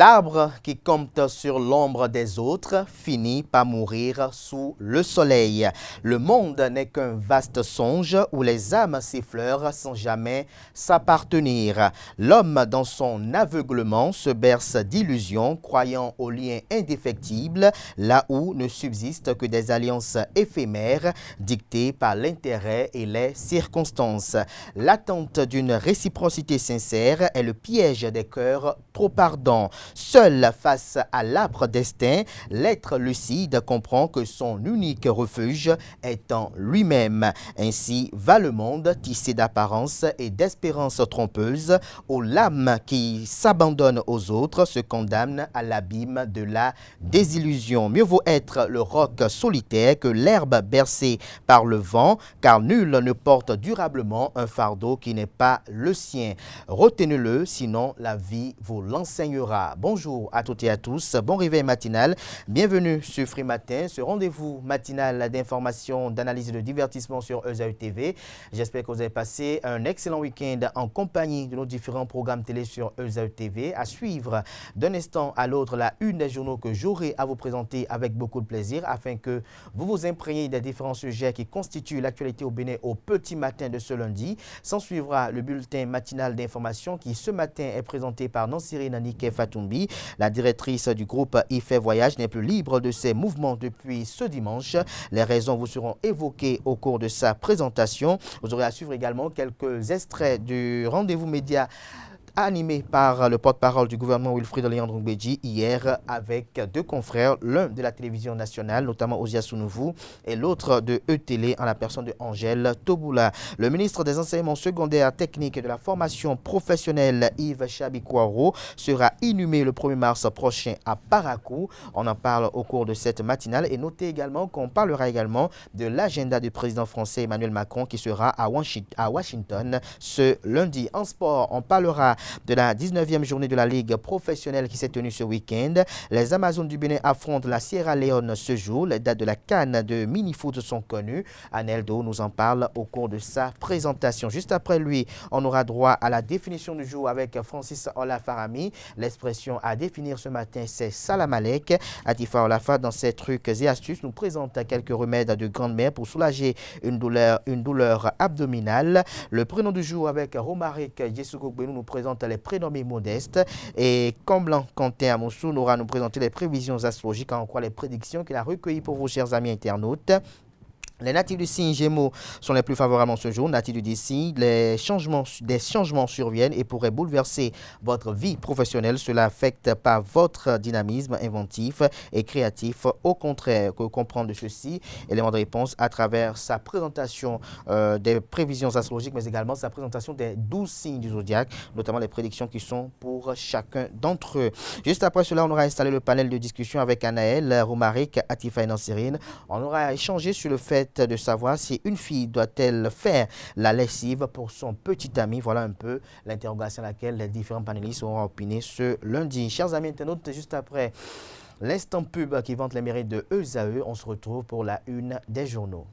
L'arbre qui compte sur l'ombre des autres finit par mourir sous le soleil. Le monde n'est qu'un vaste songe où les âmes s'effleurent sans jamais s'appartenir. L'homme, dans son aveuglement, se berce d'illusions, croyant aux liens indéfectibles, là où ne subsistent que des alliances éphémères dictées par l'intérêt et les circonstances. L'attente d'une réciprocité sincère est le piège des cœurs trop ardents. Seul face à l'âpre destin, l'être lucide comprend que son unique refuge est en lui-même. Ainsi va le monde tissé d'apparences et d'espérances trompeuses, où l'âme qui s'abandonne aux autres se condamne à l'abîme de la désillusion. Mieux vaut être le roc solitaire que l'herbe bercée par le vent, car nul ne porte durablement un fardeau qui n'est pas le sien. Retenez-le, sinon la vie vous l'enseignera. Bonjour à toutes et à tous, bon réveil matinal, bienvenue sur Free Matin, ce rendez-vous matinal d'information, d'analyse et de divertissement sur ESAE TV. J'espère que vous avez passé un excellent week-end en compagnie de nos différents programmes télé sur ESAE TV. À suivre d'un instant à l'autre la une des journaux que j'aurai à vous présenter avec beaucoup de plaisir afin que vous vous imprégniez des différents sujets qui constituent l'actualité au Bénin au petit matin de ce lundi. S'en suivra le bulletin matinal d'information qui ce matin est présenté par Nansirine Naniké Fatumbi. La directrice du groupe IFE Voyage n'est plus libre de ses mouvements depuis ce dimanche. Les raisons vous seront évoquées au cours de sa présentation. Vous aurez à suivre également quelques extraits du rendez-vous média animé par le porte-parole du gouvernement Wilfried Léandre-Ngbeji hier avec deux confrères, l'un de la télévision nationale, notamment Ozia Sounouvou, et l'autre de E-Télé en la personne de Angèle Toboula. Le ministre des Enseignements secondaires, techniques et de la formation professionnelle, Yves Chabikwaro, sera inhumé le 1er mars prochain à Parakou. On en parle au cours de cette matinale et notez également qu'on parlera également de l'agenda du président français Emmanuel Macron qui sera à Washington ce lundi. En sport, on parlera de la 19e journée de la Ligue professionnelle qui s'est tenue ce week-end. Les Amazones du Bénin affrontent la Sierra Leone ce jour. Les dates de la CAN de mini-foot sont connues. Aneldo nous en parle au cours de sa présentation. Juste après lui, on aura droit à la définition du jour avec Francis Olafarami. L'expression à définir ce matin, c'est Salam Alek. Atifa Olafa, dans ses trucs et astuces, nous présente quelques remèdes de grand-mère pour soulager une douleur abdominale. Le prénom du jour avec Romaric Yesugogbenou nous présente les prénommés modestes et Comblan Quentin Amoussou nous présenter les prévisions astrologiques en croire les prédictions qu'il a recueillies pour vos chers amis internautes. Les natifs du signe Gémeaux sont les plus favorables en ce jour. Natifs du signe, des changements surviennent et pourraient bouleverser votre vie professionnelle. Cela affecte pas votre dynamisme inventif et créatif. Au contraire, que comprendre de ceci, élément de réponse à travers sa présentation des prévisions astrologiques, mais également sa présentation des 12 signes du zodiaque, notamment les prédictions qui sont pour chacun d'entre eux. Juste après cela, on aura installé le panel de discussion avec Anaël, Romaric, Atifa et Nansirine. On aura échangé sur le fait de savoir si une fille doit-elle faire la lessive pour son petit ami. Voilà un peu l'interrogation à laquelle les différents panélistes auront opiné ce lundi. Chers amis internautes, juste après l'instant pub qui vante les mérites de ESAE, on se retrouve pour la une des journaux.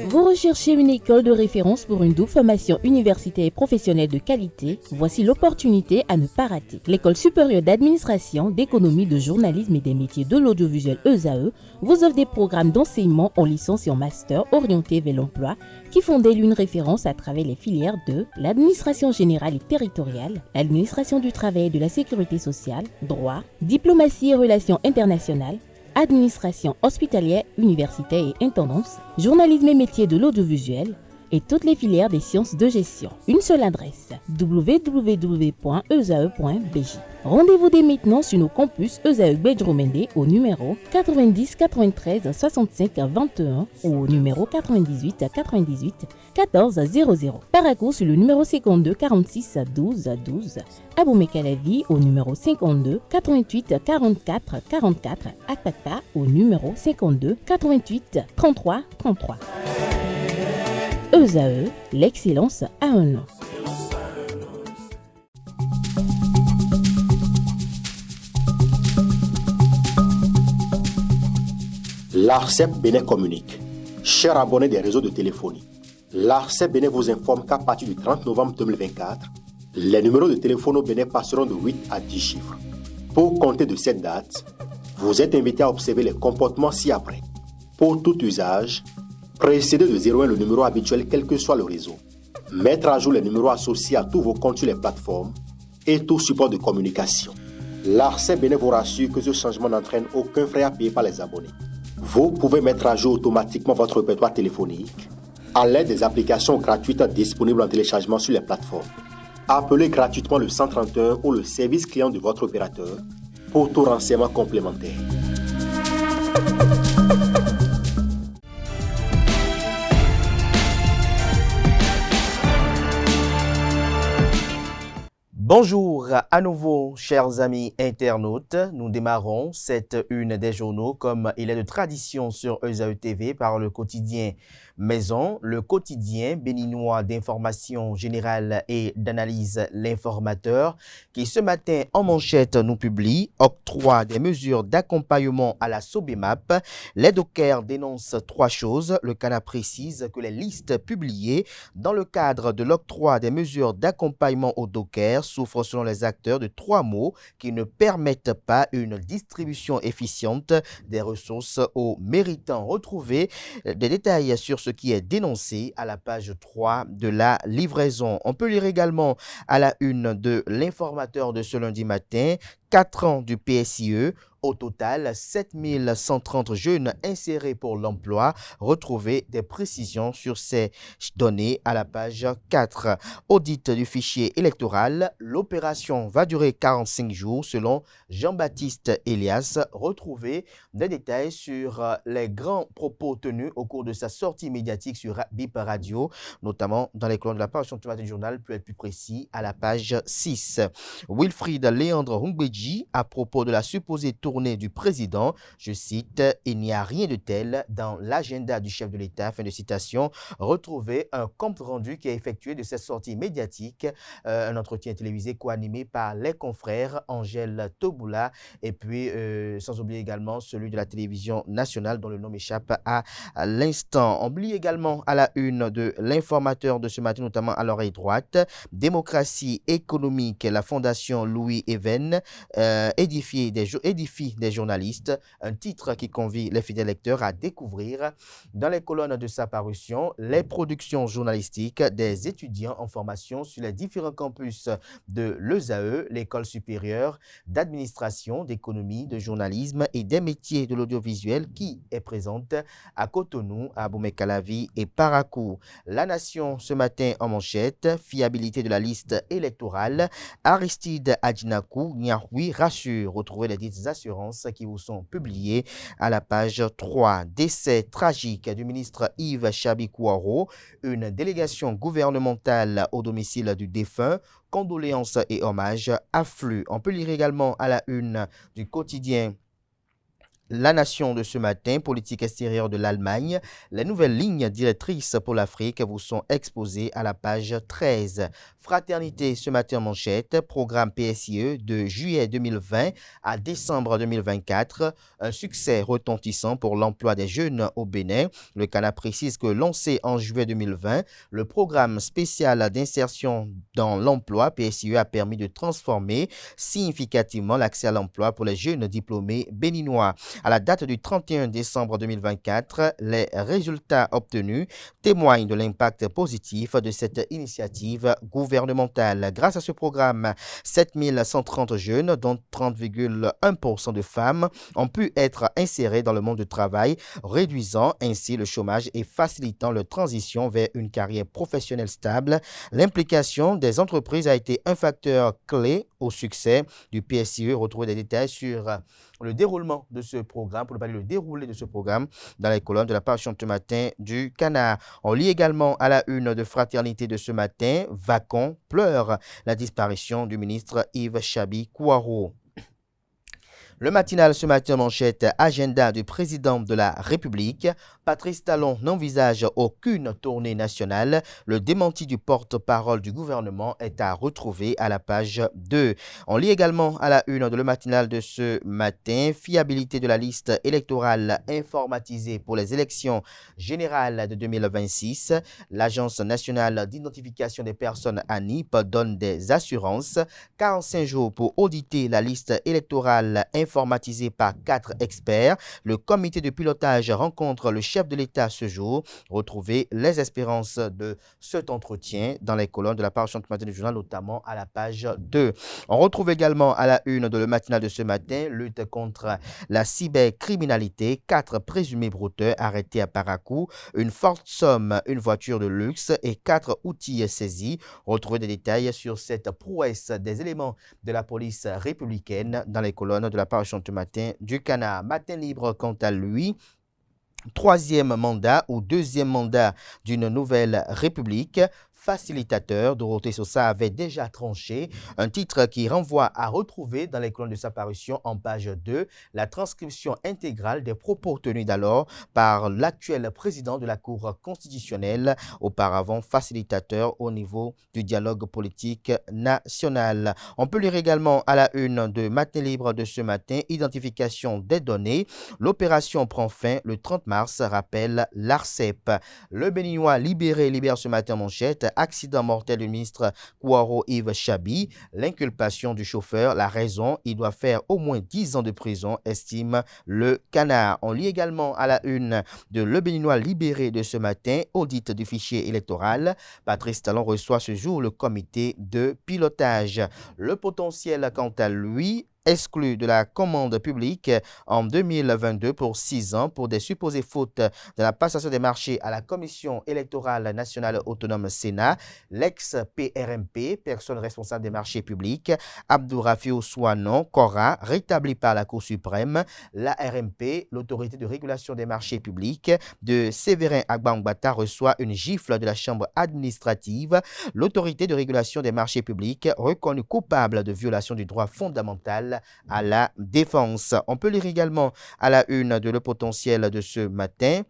Vous recherchez une école de référence pour une double formation universitaire et professionnelle de qualité? Voici l'opportunité à ne pas rater. L'École supérieure d'administration, d'économie, de journalisme et des métiers de l'audiovisuel ESAE vous offre des programmes d'enseignement en licence et en master orientés vers l'emploi qui font d'elle une référence à travers les filières de l'administration générale et territoriale, l'administration du travail et de la sécurité sociale, droit, diplomatie et relations internationales, administration hospitalière, universitaire et intendance, journalisme et métiers de l'audiovisuel et toutes les filières des sciences de gestion. Une seule adresse, www.esae.bj. Rendez-vous dès maintenant sur nos campus ESAE Bedromende au numéro 90 93 65 21 ou au numéro 98 98 14 00. Parakou sur le numéro 52 46 12 12. Aboumé-Calavi au numéro 52 88 44 44. Akpata au numéro 52 88 33 33. ESAE, l'excellence à un nom. L'ARCEP Bénin communique. Chers abonnés des réseaux de téléphonie, L'ARCEP Bénin vous informe qu'à partir du 30 novembre 2024, les numéros de téléphone au Bénin passeront de 8 à 10 chiffres. Pour compter de cette date, vous êtes invité à observer les comportements ci-après. Pour tout usage, précédez de 01 le numéro habituel quel que soit le réseau. Mettre à jour les numéros associés à tous vos comptes sur les plateformes et tout support de communication. L'ARCEP Bénin vous rassure que ce changement n'entraîne aucun frais à payer par les abonnés. Vous pouvez mettre à jour automatiquement votre répertoire téléphonique à l'aide des applications gratuites disponibles en téléchargement sur les plateformes. Appelez gratuitement le 131 ou le service client de votre opérateur pour tout renseignement complémentaire. Bonjour à nouveau, chers amis internautes. Nous démarrons cette une des journaux comme il est de tradition sur ESAE TV par le quotidien Maison, le quotidien béninois d'information générale et d'analyse L'Informateur, qui ce matin en manchette nous publie octroi des mesures d'accompagnement à la Sobemap. Les dockers dénoncent trois choses. Le CANA précise que les listes publiées dans le cadre de l'octroi des mesures d'accompagnement aux dockers souffrent selon les acteurs de trois maux qui ne permettent pas une distribution efficiente des ressources aux méritants. Retrouvez des détails sur ce qui est dénoncé à la page 3 de la livraison. On peut lire également à la une de l'Informateur de ce lundi matin, 4 ans du PSIE. Au total, 7130 jeunes insérés pour l'emploi. Retrouvez des précisions sur ces données à la page 4. Audit du fichier électoral. L'opération va durer 45 jours selon Jean-Baptiste Elias. Retrouvez des détails sur les grands propos tenus au cours de sa sortie médiatique sur BIP Radio, notamment dans les colonnes de la parution du matin du journal, pour être plus précis, à la page 6. Wilfried Léandre Hungbeji, à propos de la supposée tournée du président, je cite, « Il n'y a rien de tel dans l'agenda du chef de l'État », fin de citation. Retrouvez un compte rendu qui est effectué de cette sortie médiatique, un entretien télévisé co-animé par les confrères Angèle Toboula et puis sans oublier également celui de la télévision nationale dont le nom m'échappe à l'instant. On oublie également à la une de l'Informateur de ce matin, notamment à l'oreille droite, démocratie économique, la fondation Louis Even édifie des journalistes, un titre qui convie les fidèles lecteurs à découvrir dans les colonnes de sa parution les productions journalistiques des étudiants en formation sur les différents campus de l'ESAE, l'école supérieure d'administration, d'économie, de journalisme et des métiers de l'audiovisuel qui est présente à Cotonou, à Boumé-Calavi et Parakou. La Nation ce matin en manchette, fiabilité de la liste électorale, Aristide Adjinakou Niahoui rassure. Retrouvez les dites assurances qui vous sont publiées à la page 3. Décès tragique du ministre Yves Chabi-Kouaro, une délégation gouvernementale au domicile du défunt. Condoléances et hommages affluent. On peut lire également à la une du quotidien La Nation de ce matin, politique extérieure de l'Allemagne. Les nouvelles lignes directrices pour l'Afrique vous sont exposées à la page 13. Fraternité ce matin en manchette, programme PSIE de juillet 2020 à décembre 2024. Un succès retentissant pour l'emploi des jeunes au Bénin. Le CANA précise que lancé en juillet 2020, le programme spécial d'insertion dans l'emploi PSIE a permis de transformer significativement l'accès à l'emploi pour les jeunes diplômés béninois. À la date du 31 décembre 2024, les résultats obtenus témoignent de l'impact positif de cette initiative gouvernementale. Grâce à ce programme, 7130 jeunes, dont 30,1% de femmes, ont pu être insérés dans le monde du travail, réduisant ainsi le chômage et facilitant leur transition vers une carrière professionnelle stable. L'implication des entreprises a été un facteur clé au succès du PSIE. Retrouvez des détails sur le déroulement de ce programme, pour ne pas dire le déroulé de ce programme, dans les colonnes de la parution ce matin du Canard. On lit également à la une de Fraternité de ce matin, Vacon pleure la disparition du ministre Yves Chabi-Kouaro. Le matinal ce matin manchette agenda du président de la République. Patrice Talon n'envisage aucune tournée nationale. Le démenti du porte-parole du gouvernement est à retrouver à la page 2. On lit également à la une de le matinal de ce matin, fiabilité de la liste électorale informatisée pour les élections générales de 2026. L'Agence nationale d'identification des personnes ANIP donne des assurances. 45 jours pour auditer la liste électorale informatisée par 4 experts. Le comité de pilotage rencontre le chef de l'État ce jour. Retrouvez les espérances de cet entretien dans les colonnes de la parution de matin du journal, notamment à la page 2. On retrouve également à la une de le matinal de ce matin, lutte contre la cybercriminalité. 4 présumés brouteurs arrêtés à Parakou. Une forte somme, une voiture de luxe et 4 outils saisis. Retrouvez des détails sur cette prouesse des éléments de la police républicaine dans les colonnes de la parution de matin du Canard. Matin libre quant à lui. Troisième mandat ou deuxième mandat d'une nouvelle république. Facilitateur, Dorothée Sosa avait déjà tranché, un titre qui renvoie à retrouver dans les colonnes de sa parution en page 2 la transcription intégrale des propos tenus d'alors par l'actuel président de la Cour constitutionnelle, auparavant facilitateur au niveau du dialogue politique national. On peut lire également à la une de Matin Libre de ce matin, identification des données. L'opération prend fin le 30 mars, rappelle l'ARCEP. Le Béninois libère ce matin manchette. Accident mortel du ministre Kouaro Yves Chabi. L'inculpation du chauffeur, la raison, il doit faire au moins 10 ans de prison, estime le Canard. On lit également à la une de Le Béninois libéré de ce matin, audit du fichier électoral. Patrice Talon reçoit ce jour le comité de pilotage. Le potentiel, quant à lui, exclu de la commande publique en 2022 pour 6 ans pour des supposées fautes de la passation des marchés à la Commission électorale nationale autonome Sénat. L'ex-PRMP, personne responsable des marchés publics, Abdourafiou Souanon Kora, rétabli par la Cour suprême. La RMP, l'autorité de régulation des marchés publics de Séverin Agbangbata, reçoit une gifle de la Chambre administrative. L'autorité de régulation des marchés publics, reconnue coupable de violation du droit fondamental à la défense. On peut lire également à la une de Le Potentiel de ce matin.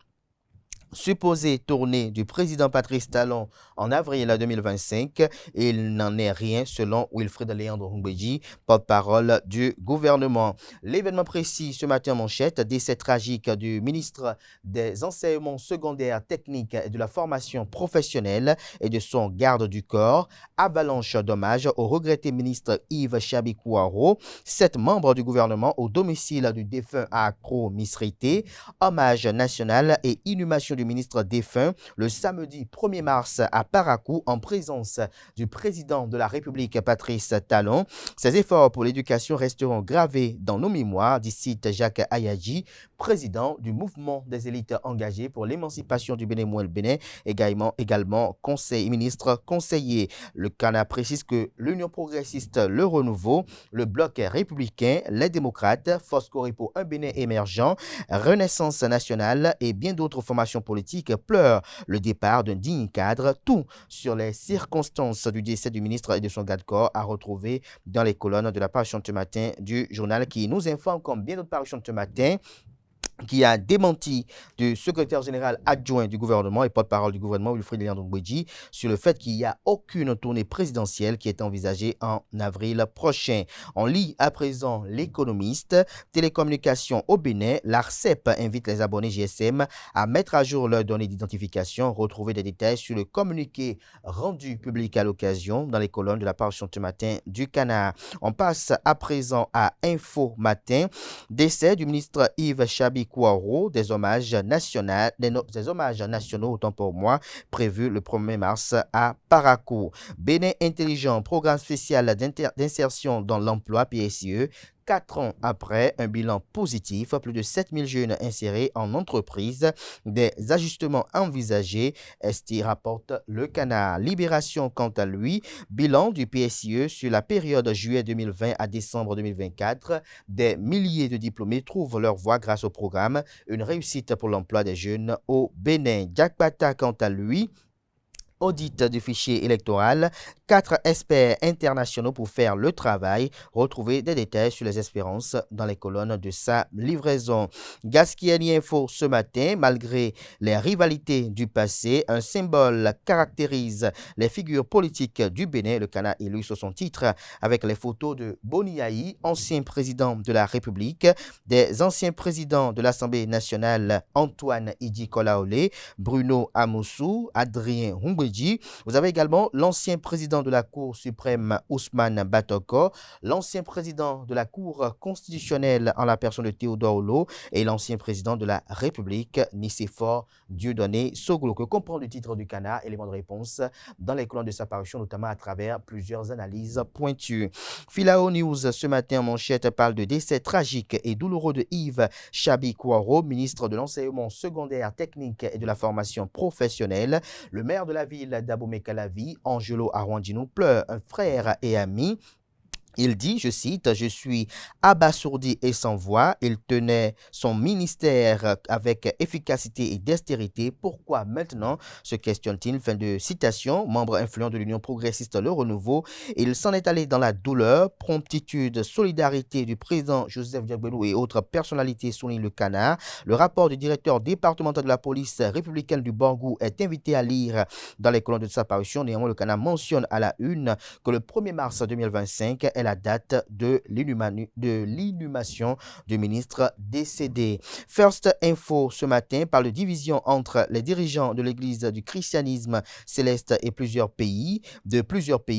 Supposée tournée du président Patrice Talon en avril 2025, il n'en est rien selon Wilfred Léandre Ngbeji, porte-parole du gouvernement. L'événement précis ce matin en manchette, décès tragique du ministre des enseignements secondaires techniques et de la formation professionnelle et de son garde du corps. Avalanche d'hommage au regretté ministre Yves Chabi Kouaro. 7 membres du gouvernement au domicile du défunt à Accro Misrité. Hommage national et inhumation du ministre défunt le samedi 1er mars à Parakou en présence du président de la République Patrice Talon. Ces efforts pour l'éducation resteront gravés dans nos mémoires, dit Jacques Ayadji, président du mouvement des élites engagées pour l'émancipation du Bénin et le Bénin, également ministre conseiller. Le Canard précise que l'Union progressiste, le Renouveau, le Bloc républicain, les démocrates, Foscori pour un Bénin émergent, Renaissance nationale et bien d'autres formations politiques pleurent le départ d'un digne cadre. Tout sur les circonstances du décès du ministre et de son garde-corps à retrouver dans les colonnes de la parution de ce matin du journal qui nous informe, comme bien d'autres parutions de ce matin, qui a démenti du secrétaire général adjoint du gouvernement et porte-parole du gouvernement, Wilfred Léandre Ngbeji, sur le fait qu'il n'y a aucune tournée présidentielle qui est envisagée en avril prochain. On lit à présent l'Économiste. Télécommunications au Bénin, l'ARCEP invite les abonnés GSM à mettre à jour leurs données d'identification. Retrouvez des détails sur le communiqué rendu public à l'occasion dans les colonnes de la parution de ce matin du Canard. On passe à présent à Info Matin. Décès du ministre Yves Chabi Kouaro, des hommages nationaux, autant pour moi, prévus le 1er mars à Parakou. Bénin Intelligent, programme spécial d'insertion dans l'emploi PSIE. 4 ans après, un bilan positif, plus de 7000 jeunes insérés en entreprise, des ajustements envisagés, rapporte le Canard. Libération, quant à lui, bilan du PSIE sur la période juillet 2020 à décembre 2024, des milliers de diplômés trouvent leur voie grâce au programme, une réussite pour l'emploi des jeunes au Bénin. Jack Bata, quant à lui, audit du fichier électoral, 4 experts internationaux pour faire le travail. Retrouvez des détails sur les espérances dans les colonnes de sa livraison. Gaskieli Info ce matin, malgré les rivalités du passé, un symbole caractérise les figures politiques du Bénin. Le Canard illustre son titre avec les photos de Boniaï, ancien président de la République, des anciens présidents de l'Assemblée nationale Antoine Idi Kolaolé, Bruno Amoussou, Adrien Humbedji. Vous avez également l'ancien président de la Cour suprême Ousmane Batoko, l'ancien président de la Cour constitutionnelle en la personne de Théodore Olo et l'ancien président de la République Nicéphore Dieudonné Soglo. Que comprend le titre du Canard? Élément de réponse dans les colonnes de sa parution, notamment à travers plusieurs analyses pointues. Filao News ce matin en manchette parle de décès tragique et douloureux de Yves Chabi Kouaro, ministre de l'enseignement secondaire, technique et de la formation professionnelle. Le maire de la ville d'Abomey-Calavi, Angelo Arwandino, pleure un frère et ami. Il dit, je cite, « Je suis abasourdi et sans voix. Il tenait son ministère avec efficacité et dextérité. Pourquoi maintenant ?» se questionne-t-il. Fin de citation. Membre influent de l'Union progressiste Le Renouveau, il s'en est allé dans la douleur, promptitude, solidarité du président Joseph Diagbelou et autres personnalités, souligne le Canard. Le rapport du directeur départemental de la police républicaine du Borgou est invité à lire dans les colonnes de sa parution. Néanmoins, le Canard mentionne à la une que le 1er mars 2025 est la date de l'inhumation du ministre décédé. First Info ce matin parle de division entre les dirigeants de l'Église du christianisme céleste et plusieurs pays.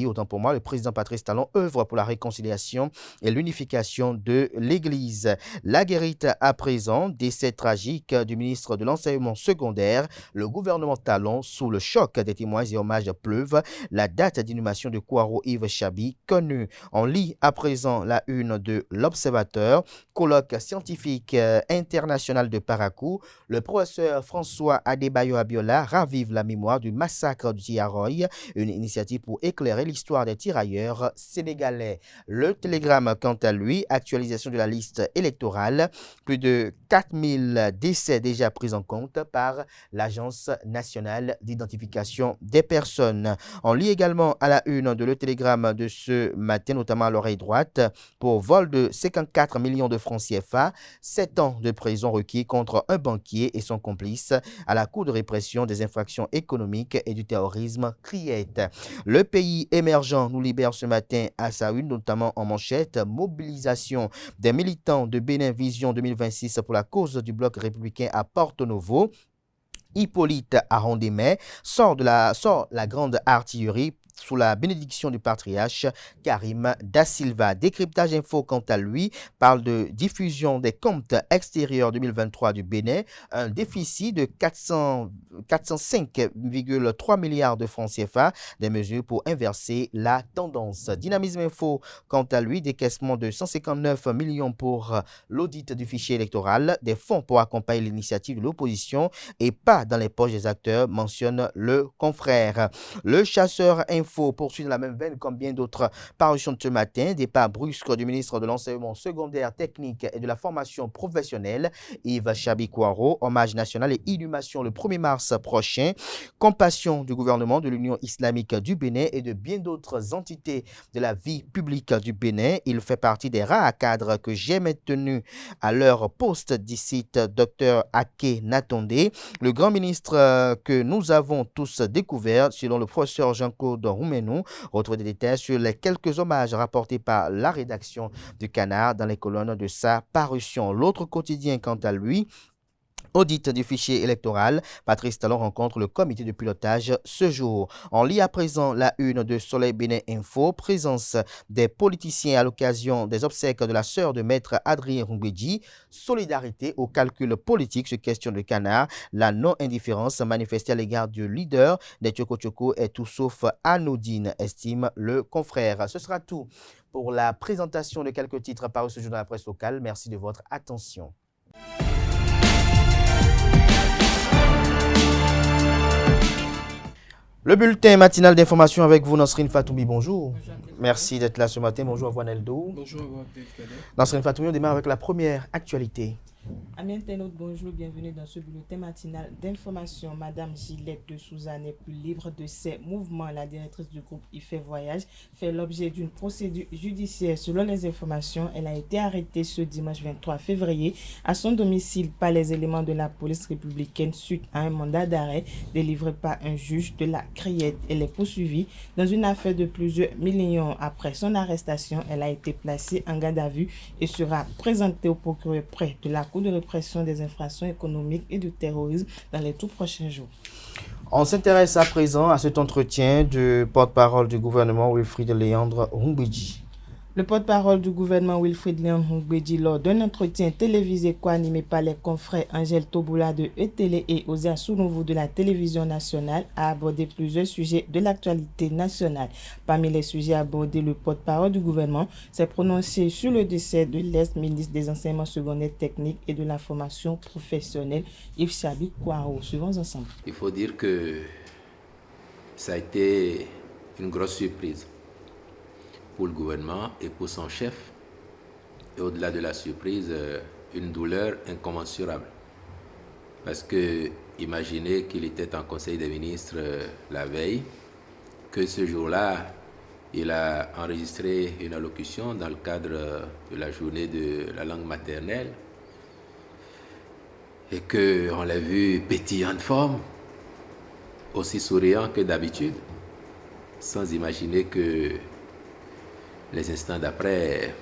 Autant pour moi, le président Patrice Talon œuvre pour la réconciliation et l'unification de l'Église. La guérite à présent, décès tragique du ministre de l'enseignement secondaire. Le gouvernement Talon, sous le choc des témoins et hommages, pleuvent. La date d'inhumation de Kouaro Yves Chabi connue. On lit à présent la une de l'Observateur. Colloque scientifique international de Parakou. Le professeur François Adebayo Abiola ravive la mémoire du massacre du Tiaroy, une initiative pour éclairer l'histoire des tirailleurs sénégalais. Le Télégramme, quant à lui, actualisation de la liste électorale. Plus de 4000 décès déjà pris en compte par l'Agence nationale d'identification des personnes. On lit également à la une de Le Télégramme de ce matin, notamment à l'oreille droite, pour vol de 54 millions de francs CFA, 7 ans de prison requis contre un banquier et son complice à la Cour de répression des infractions économiques et du terrorisme Criette. Le pays émergent nous libère ce matin à sa une, notamment en manchette, mobilisation des militants de Bénin Vision 2026 pour la cause du bloc républicain à Porto Novo. Hippolyte Arondemais sort la grande artillerie sous la bénédiction du patriarche Karim Da Silva. Décryptage Info, quant à lui, parle de diffusion des comptes extérieurs 2023 du Bénin, un déficit de 405,3 milliards de francs CFA, des mesures pour inverser la tendance. Dynamisme Info, quant à lui, décaissement de 159 millions pour l'audit du fichier électoral, des fonds pour accompagner l'initiative de l'opposition et pas dans les poches des acteurs, mentionne le confrère. Le Chasseur Info poursuit dans la même veine comme bien d'autres parutions de ce matin. Départ brusque du ministre de l'enseignement secondaire, technique et de la formation professionnelle, Yves Chabi Kouaro. Hommage national et inhumation le 1er mars prochain. Compassion du gouvernement de l'Union islamique du Bénin et de bien d'autres entités de la vie publique du Bénin. Il fait partie des rares cadres que j'ai maintenus à leur poste, d'ici Dr Ake Natondé. Le grand ministre que nous avons tous découvert, selon le professeur Jean-Claude Roumenou. Retrouvez des détails sur les quelques hommages rapportés par la rédaction du Canard dans les colonnes de sa parution. L'autre quotidien, quant à lui, audit du fichier électoral. Patrice Talon rencontre le comité de pilotage ce jour. On lit à présent la une de Soleil Bénin Info. Présence des politiciens à l'occasion des obsèques de la sœur de maître Adrien Humbedji. Solidarité au calcul politique, se questionne le Canard. La non-indifférence manifestée à l'égard du leader des Tchoko est tout sauf anodine, estime le confrère. Ce sera tout pour la présentation de quelques titres parus ce jour dans la presse locale. Merci de votre attention. Le bulletin matinal d'information avec vous, Nasrine Fatoumi, bonjour. Merci d'être là ce matin. Bonjour à vous, Aneldo. Bonjour à vous, Abdelkader. Nasrine Fatoumi, on démarre avec la première actualité. Amis internautes, bonjour, bienvenue dans ce bulletin matinal d'information. Madame Gillette de Souza n'est plus libre de ses mouvements. La directrice du groupe IFE Voyage fait l'objet d'une procédure judiciaire. Selon les informations, elle a été arrêtée ce dimanche 23 février à son domicile par les éléments de la police républicaine suite à un mandat d'arrêt délivré par un juge de la Criette. Elle est poursuivie dans une affaire de plusieurs millions. Après son arrestation, elle a été placée en garde à vue et sera présentée au procureur près de la Cour de répression des infractions économiques et du terrorisme dans les tout prochains jours. On s'intéresse à présent à cet entretien du porte-parole du gouvernement Wilfried Léandre Humbedji. Le porte-parole du gouvernement Wilfried Léandre Humbedji, lors d'un entretien télévisé co-animé par les confrères Angèle Toboula de E-Télé et Ozia Sounouvou de la télévision nationale, a abordé plusieurs sujets de l'actualité nationale. Parmi les sujets abordés, le porte-parole du gouvernement s'est prononcé sur le décès de l'ex-ministre des enseignements secondaires techniques et de la formation professionnelle, Yves Chabi Kouaro. Suivons ensemble. Il faut dire que ça a été une grosse surprise pour le gouvernement et pour son chef, et au-delà de la surprise, une douleur incommensurable. Parce que imaginez qu'il était en Conseil des ministres la veille, que ce jour-là, il a enregistré une allocution dans le cadre de la journée de la langue maternelle, et qu'on l'a vu pétillant de forme, aussi souriant que d'habitude, sans imaginer que les instants d'après,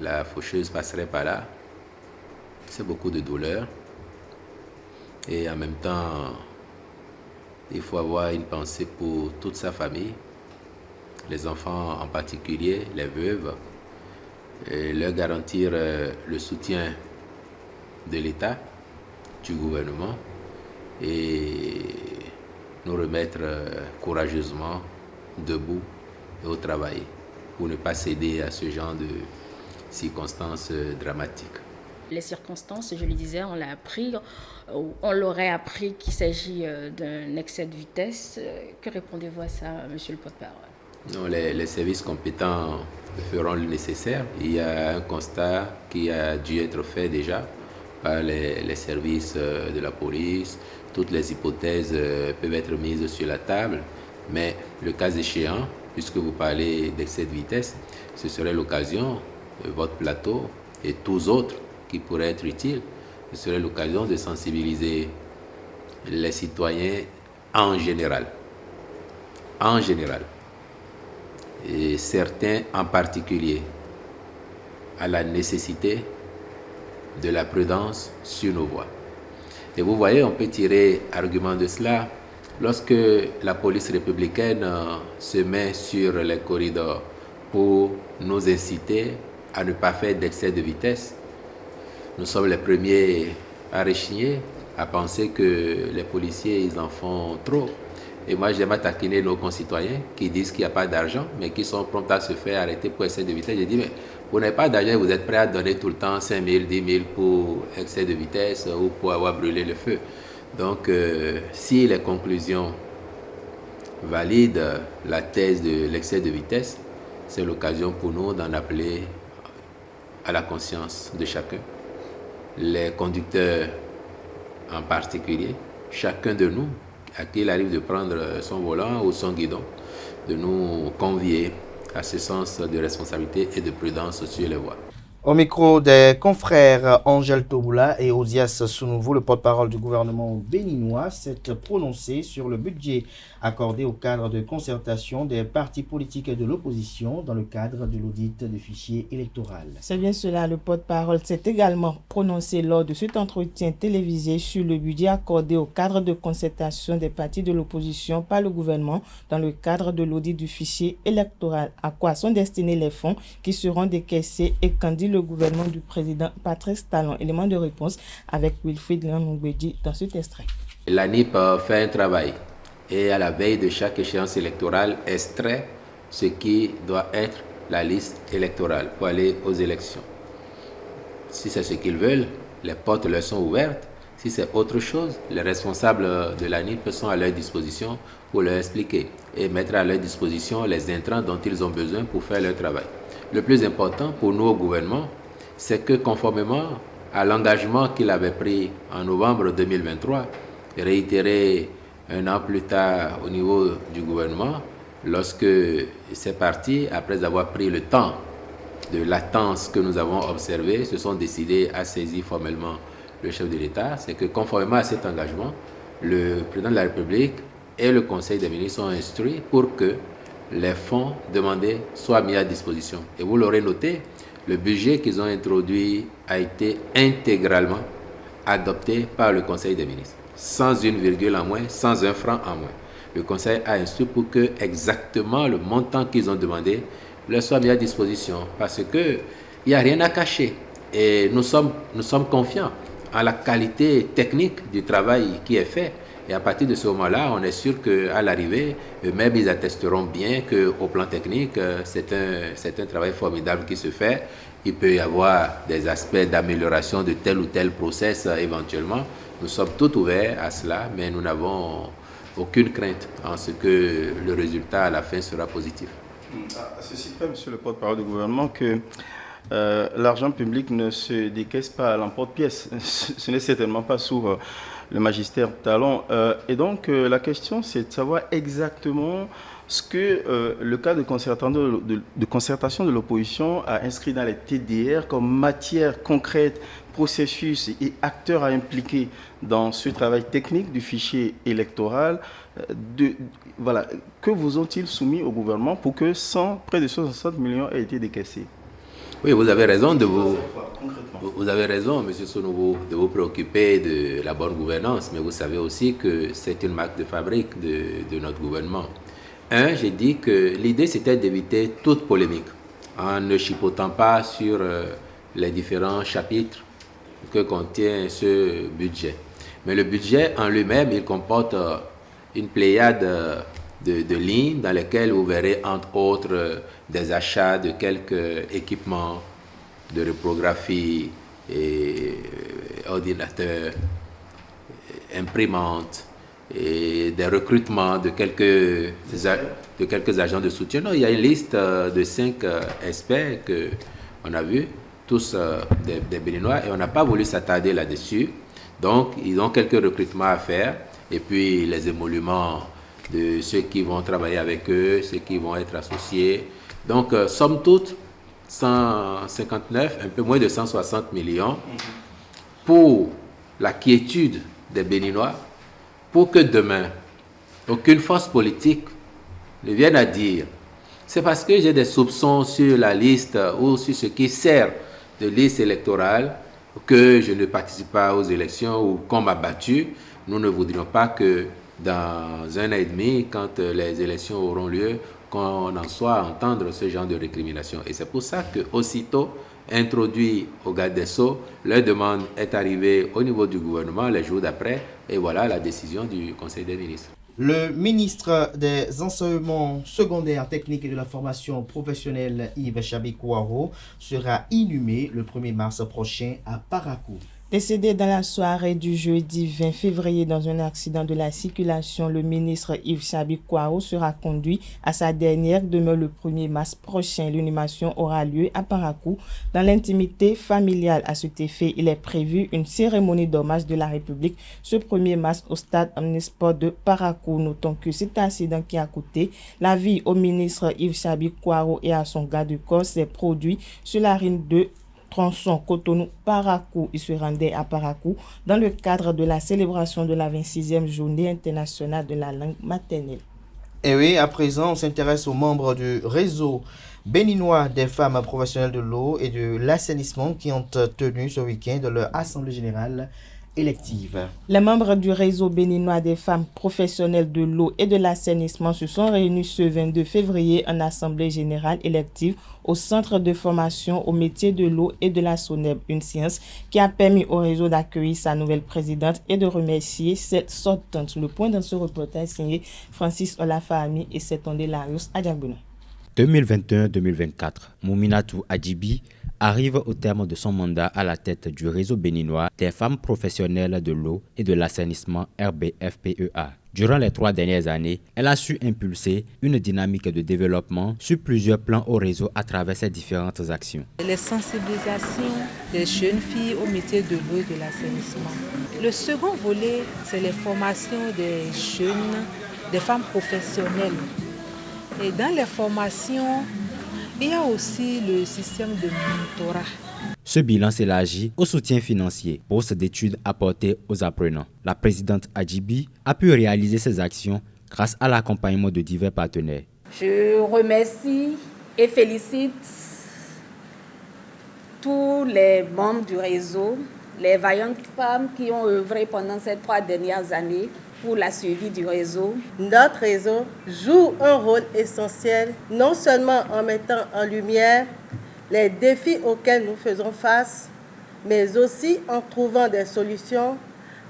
la faucheuse passerait par là. C'est beaucoup de douleur. Et en même temps, il faut avoir une pensée pour toute sa famille, les enfants en particulier, les veuves, et leur garantir le soutien de l'État, du gouvernement, et nous remettre courageusement debout et au travail, pour ne pas céder à ce genre de circonstances dramatiques. Les circonstances, je le disais, on l'aurait appris qu'il s'agit d'un excès de vitesse. Que répondez-vous à ça, monsieur le porte-parole? Non, les services compétents feront le nécessaire. Il y a un constat qui a dû être fait déjà par les services de la police. Toutes les hypothèses peuvent être mises sur la table, mais le cas échéant, puisque vous parlez d'excès de vitesse, ce serait l'occasion, votre plateau et tous autres qui pourraient être utiles, ce serait l'occasion de sensibiliser les citoyens en général. En général. Et certains en particulier, à la nécessité de la prudence sur nos voies. Et vous voyez, on peut tirer argument de cela. Lorsque la police républicaine se met sur les corridors pour nous inciter à ne pas faire d'excès de vitesse, nous sommes les premiers à rechigner, à penser que les policiers, ils en font trop. Et moi, j'aime taquiner nos concitoyens qui disent qu'il n'y a pas d'argent, mais qui sont prompts à se faire arrêter pour excès de vitesse. Je dis, mais vous n'avez pas d'argent, vous êtes prêts à donner tout le temps 5 000, 10 000 pour excès de vitesse ou pour avoir brûlé le feu. Donc, si les conclusions valident la thèse de l'excès de vitesse, c'est l'occasion pour nous d'en appeler à la conscience de chacun. Les conducteurs en particulier, chacun de nous, à qui il arrive de prendre son volant ou son guidon, de nous convier à ce sens de responsabilité et de prudence sur les voies. Au micro des confrères Angèle Toboula et Osias Sounouvou, le porte-parole du gouvernement béninois s'est prononcé sur le budget accordé au cadre de concertation des partis politiques et de l'opposition dans le cadre de l'audit du fichier électoral. C'est bien cela, le porte-parole s'est également prononcé lors de cet entretien télévisé sur le budget accordé au cadre de concertation des partis de l'opposition par le gouvernement dans le cadre de l'audit du fichier électoral. À quoi sont destinés les fonds qui seront décaissés et qu'en dit le gouvernement du président Patrice Talon? Élément de réponse avec Wilfried Léandre Humbedji dans cet extrait. L'ANIP fait un travail et à la veille de chaque échéance électorale extrait ce qui doit être la liste électorale pour aller aux élections. Si c'est ce qu'ils veulent, les portes leur sont ouvertes. Si c'est autre chose, les responsables de l'ANIP sont à leur disposition pour leur expliquer et mettre à leur disposition les intrants dont ils ont besoin pour faire leur travail. Le plus important pour nous au gouvernement, c'est que conformément à l'engagement qu'il avait pris en novembre 2023, réitéré un an plus tard au niveau du gouvernement, lorsque ces partis, après avoir pris le temps de latence que nous avons observé, se sont décidés à saisir formellement le chef de l'État. C'est que conformément à cet engagement, le président de la République et le Conseil des ministres sont instruits pour que les fonds demandés soient mis à disposition. Et vous l'aurez noté, le budget qu'ils ont introduit a été intégralement adopté par le Conseil des ministres, sans une virgule en moins, sans un franc en moins. Le Conseil a instruit pour que exactement le montant qu'ils ont demandé leur soit mis à disposition, parce qu'il n'y a rien à cacher. Et nous sommes confiants en la qualité technique du travail qui est fait. Et à partir de ce moment-là, on est sûr qu'à l'arrivée, eux-mêmes, ils attesteront bien qu'au plan technique, c'est un travail formidable qui se fait. Il peut y avoir des aspects d'amélioration de tel ou tel process éventuellement. Nous sommes tout ouverts à cela, mais nous n'avons aucune crainte en ce que le résultat à la fin sera positif. Ceci fait, monsieur le porte-parole du gouvernement, que l'argent public ne se décaisse pas à l'emporte-pièce. Ce n'est certainement pas sous le magistère Talon. Et donc, la question, c'est de savoir exactement ce que le cas de concertation de l'opposition a inscrit dans les TDR comme matière concrète, processus et acteurs à impliquer dans ce travail technique du fichier électoral. Voilà, que vous ont-ils soumis au gouvernement pour que près de 60 millions aient été décaissés? Oui, vous avez raison vous avez raison, M. Sonovo, de vous préoccuper de la bonne gouvernance, mais vous savez aussi que c'est une marque de fabrique de notre gouvernement. J'ai dit que l'idée c'était d'éviter toute polémique en ne chipotant pas sur les différents chapitres que contient ce budget. Mais le budget en lui-même, il comporte une pléiade de lignes dans lesquelles vous verrez entre autres des achats de quelques équipements de reprographie, et ordinateurs, imprimantes, et des recrutements de quelques agents de soutien. Non, il y a une liste de 5 experts qu'on a vus, tous des Béninois, et on n'a pas voulu s'attarder là-dessus. Donc, ils ont quelques recrutements à faire, et puis les émoluments de ceux qui vont travailler avec eux, ceux qui vont être associés. Donc, somme toute, 159, un peu moins de 160 millions pour la quiétude des Béninois, pour que demain, aucune force politique ne vienne à dire c'est parce que j'ai des soupçons sur la liste ou sur ce qui sert de liste électorale que je ne participe pas aux élections ou qu'on m'a battu. Nous ne voudrions pas que dans 1 an et demi, quand les élections auront lieu, qu'on en soit à entendre ce genre de récrimination. Et c'est pour ça qu'aussitôt introduit au garde des Sceaux, leur demande est arrivée au niveau du gouvernement les jours d'après, et voilà la décision du Conseil des ministres. Le ministre des Enseignements secondaires, techniques et de la formation professionnelle, Yves Chabi-Kouaro, sera inhumé le 1er mars prochain à Parakou. Décédé dans la soirée du jeudi 20 février dans un accident de la circulation, le ministre Yves Chabi-Kouaro sera conduit à sa dernière demeure le 1er mars prochain. L'inhumation aura lieu à Parakou dans l'intimité familiale. À cet effet, il est prévu une cérémonie d'hommage de la République ce 1er mars au stade Omnisport de Parakou. Notons que cet accident qui a coûté la vie au ministre Yves Chabi-Kouaro et à son garde du corps s'est produit sur la ligne de tronçon Cotonou-Parakou. Il se rendait à Parakou dans le cadre de la célébration de la 26e journée internationale de la langue maternelle. Et oui, à présent, on s'intéresse aux membres du réseau béninois des femmes professionnelles de l'eau et de l'assainissement qui ont tenu ce week-end leur assemblée générale élective. Les membres du réseau béninois des femmes professionnelles de l'eau et de l'assainissement se sont réunis ce 22 février en assemblée générale élective au centre de formation au métier de l'eau et de la SONEB, une séance qui a permis au réseau d'accueillir sa nouvelle présidente et de remercier cette sortante. Le point dans ce reportage signé Francis Olafahami et Setonde Larios Adjagbono. 2021-2024, Mouminatou Adjibi arrive au terme de son mandat à la tête du réseau béninois des femmes professionnelles de l'eau et de l'assainissement RBFPEA. Durant les 3 dernières années, elle a su impulser une dynamique de développement sur plusieurs plans au réseau à travers ses différentes actions. Les sensibilisations des jeunes filles au métier de l'eau et de l'assainissement. Le second volet, c'est les formations des jeunes, des femmes professionnelles. Et dans les formations, il y a aussi le système de mentorat. Ce bilan s'élargit au soutien financier, bourse d'études apportées aux apprenants. La présidente Adjibi a pu réaliser ces actions grâce à l'accompagnement de divers partenaires. Je remercie et félicite tous les membres du réseau, les vaillantes femmes qui ont œuvré pendant ces 3 dernières années pour la suivi du réseau. Notre réseau joue un rôle essentiel, non seulement en mettant en lumière les défis auxquels nous faisons face, mais aussi en trouvant des solutions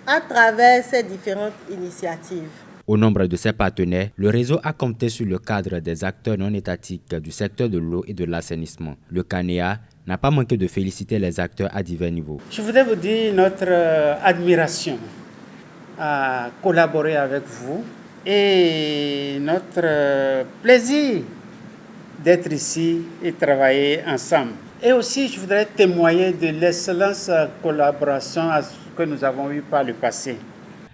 à travers ces différentes initiatives. Au nombre de ses partenaires, le réseau a compté sur le cadre des acteurs non étatiques du secteur de l'eau et de l'assainissement. Le CANEA n'a pas manqué de féliciter les acteurs à divers niveaux. Je voudrais vous dire notre admiration à collaborer avec vous et notre plaisir d'être ici et travailler ensemble. Et aussi, je voudrais témoigner de l'excellente collaboration que nous avons eue par le passé.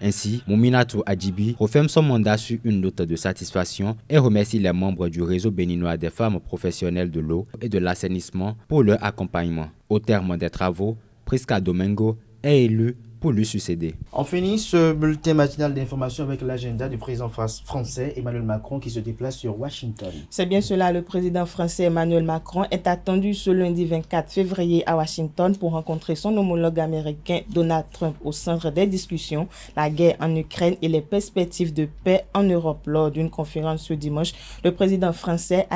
Ainsi, Mouminatou Adjibi referme son mandat sur une note de satisfaction et remercie les membres du réseau béninois des femmes professionnelles de l'eau et de l'assainissement pour leur accompagnement. Au terme des travaux, Prisca Domingo est élue pour lui succéder. On finit ce bulletin matinal d'information avec l'agenda du président français Emmanuel Macron qui se déplace sur Washington. C'est bien cela, le président français Emmanuel Macron est attendu ce lundi 24 février à Washington pour rencontrer son homologue américain Donald Trump au centre des discussions, la guerre en Ukraine et les perspectives de paix en Europe. Lors d'une conférence ce dimanche, le président français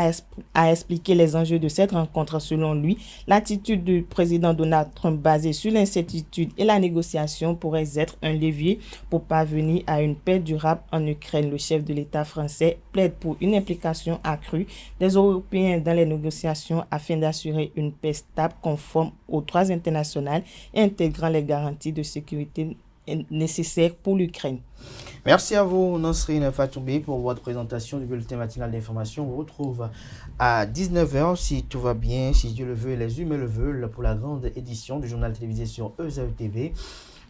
a expliqué les enjeux de cette rencontre. Selon lui, l'attitude du président Donald Trump basée sur l'incertitude et la négociation pourrait être un levier pour parvenir à une paix durable en Ukraine. Le chef de l'État français plaide pour une implication accrue des Européens dans les négociations afin d'assurer une paix stable conforme aux droits internationaux et intégrant les garanties de sécurité nécessaires pour l'Ukraine. Merci à vous, Nasrine Fatoumbi, pour votre présentation du bulletin matinal d'information. On vous retrouve à 19h, si tout va bien, si Dieu le veut et les humains le veulent, pour la grande édition du journal télévisé sur EZE TV.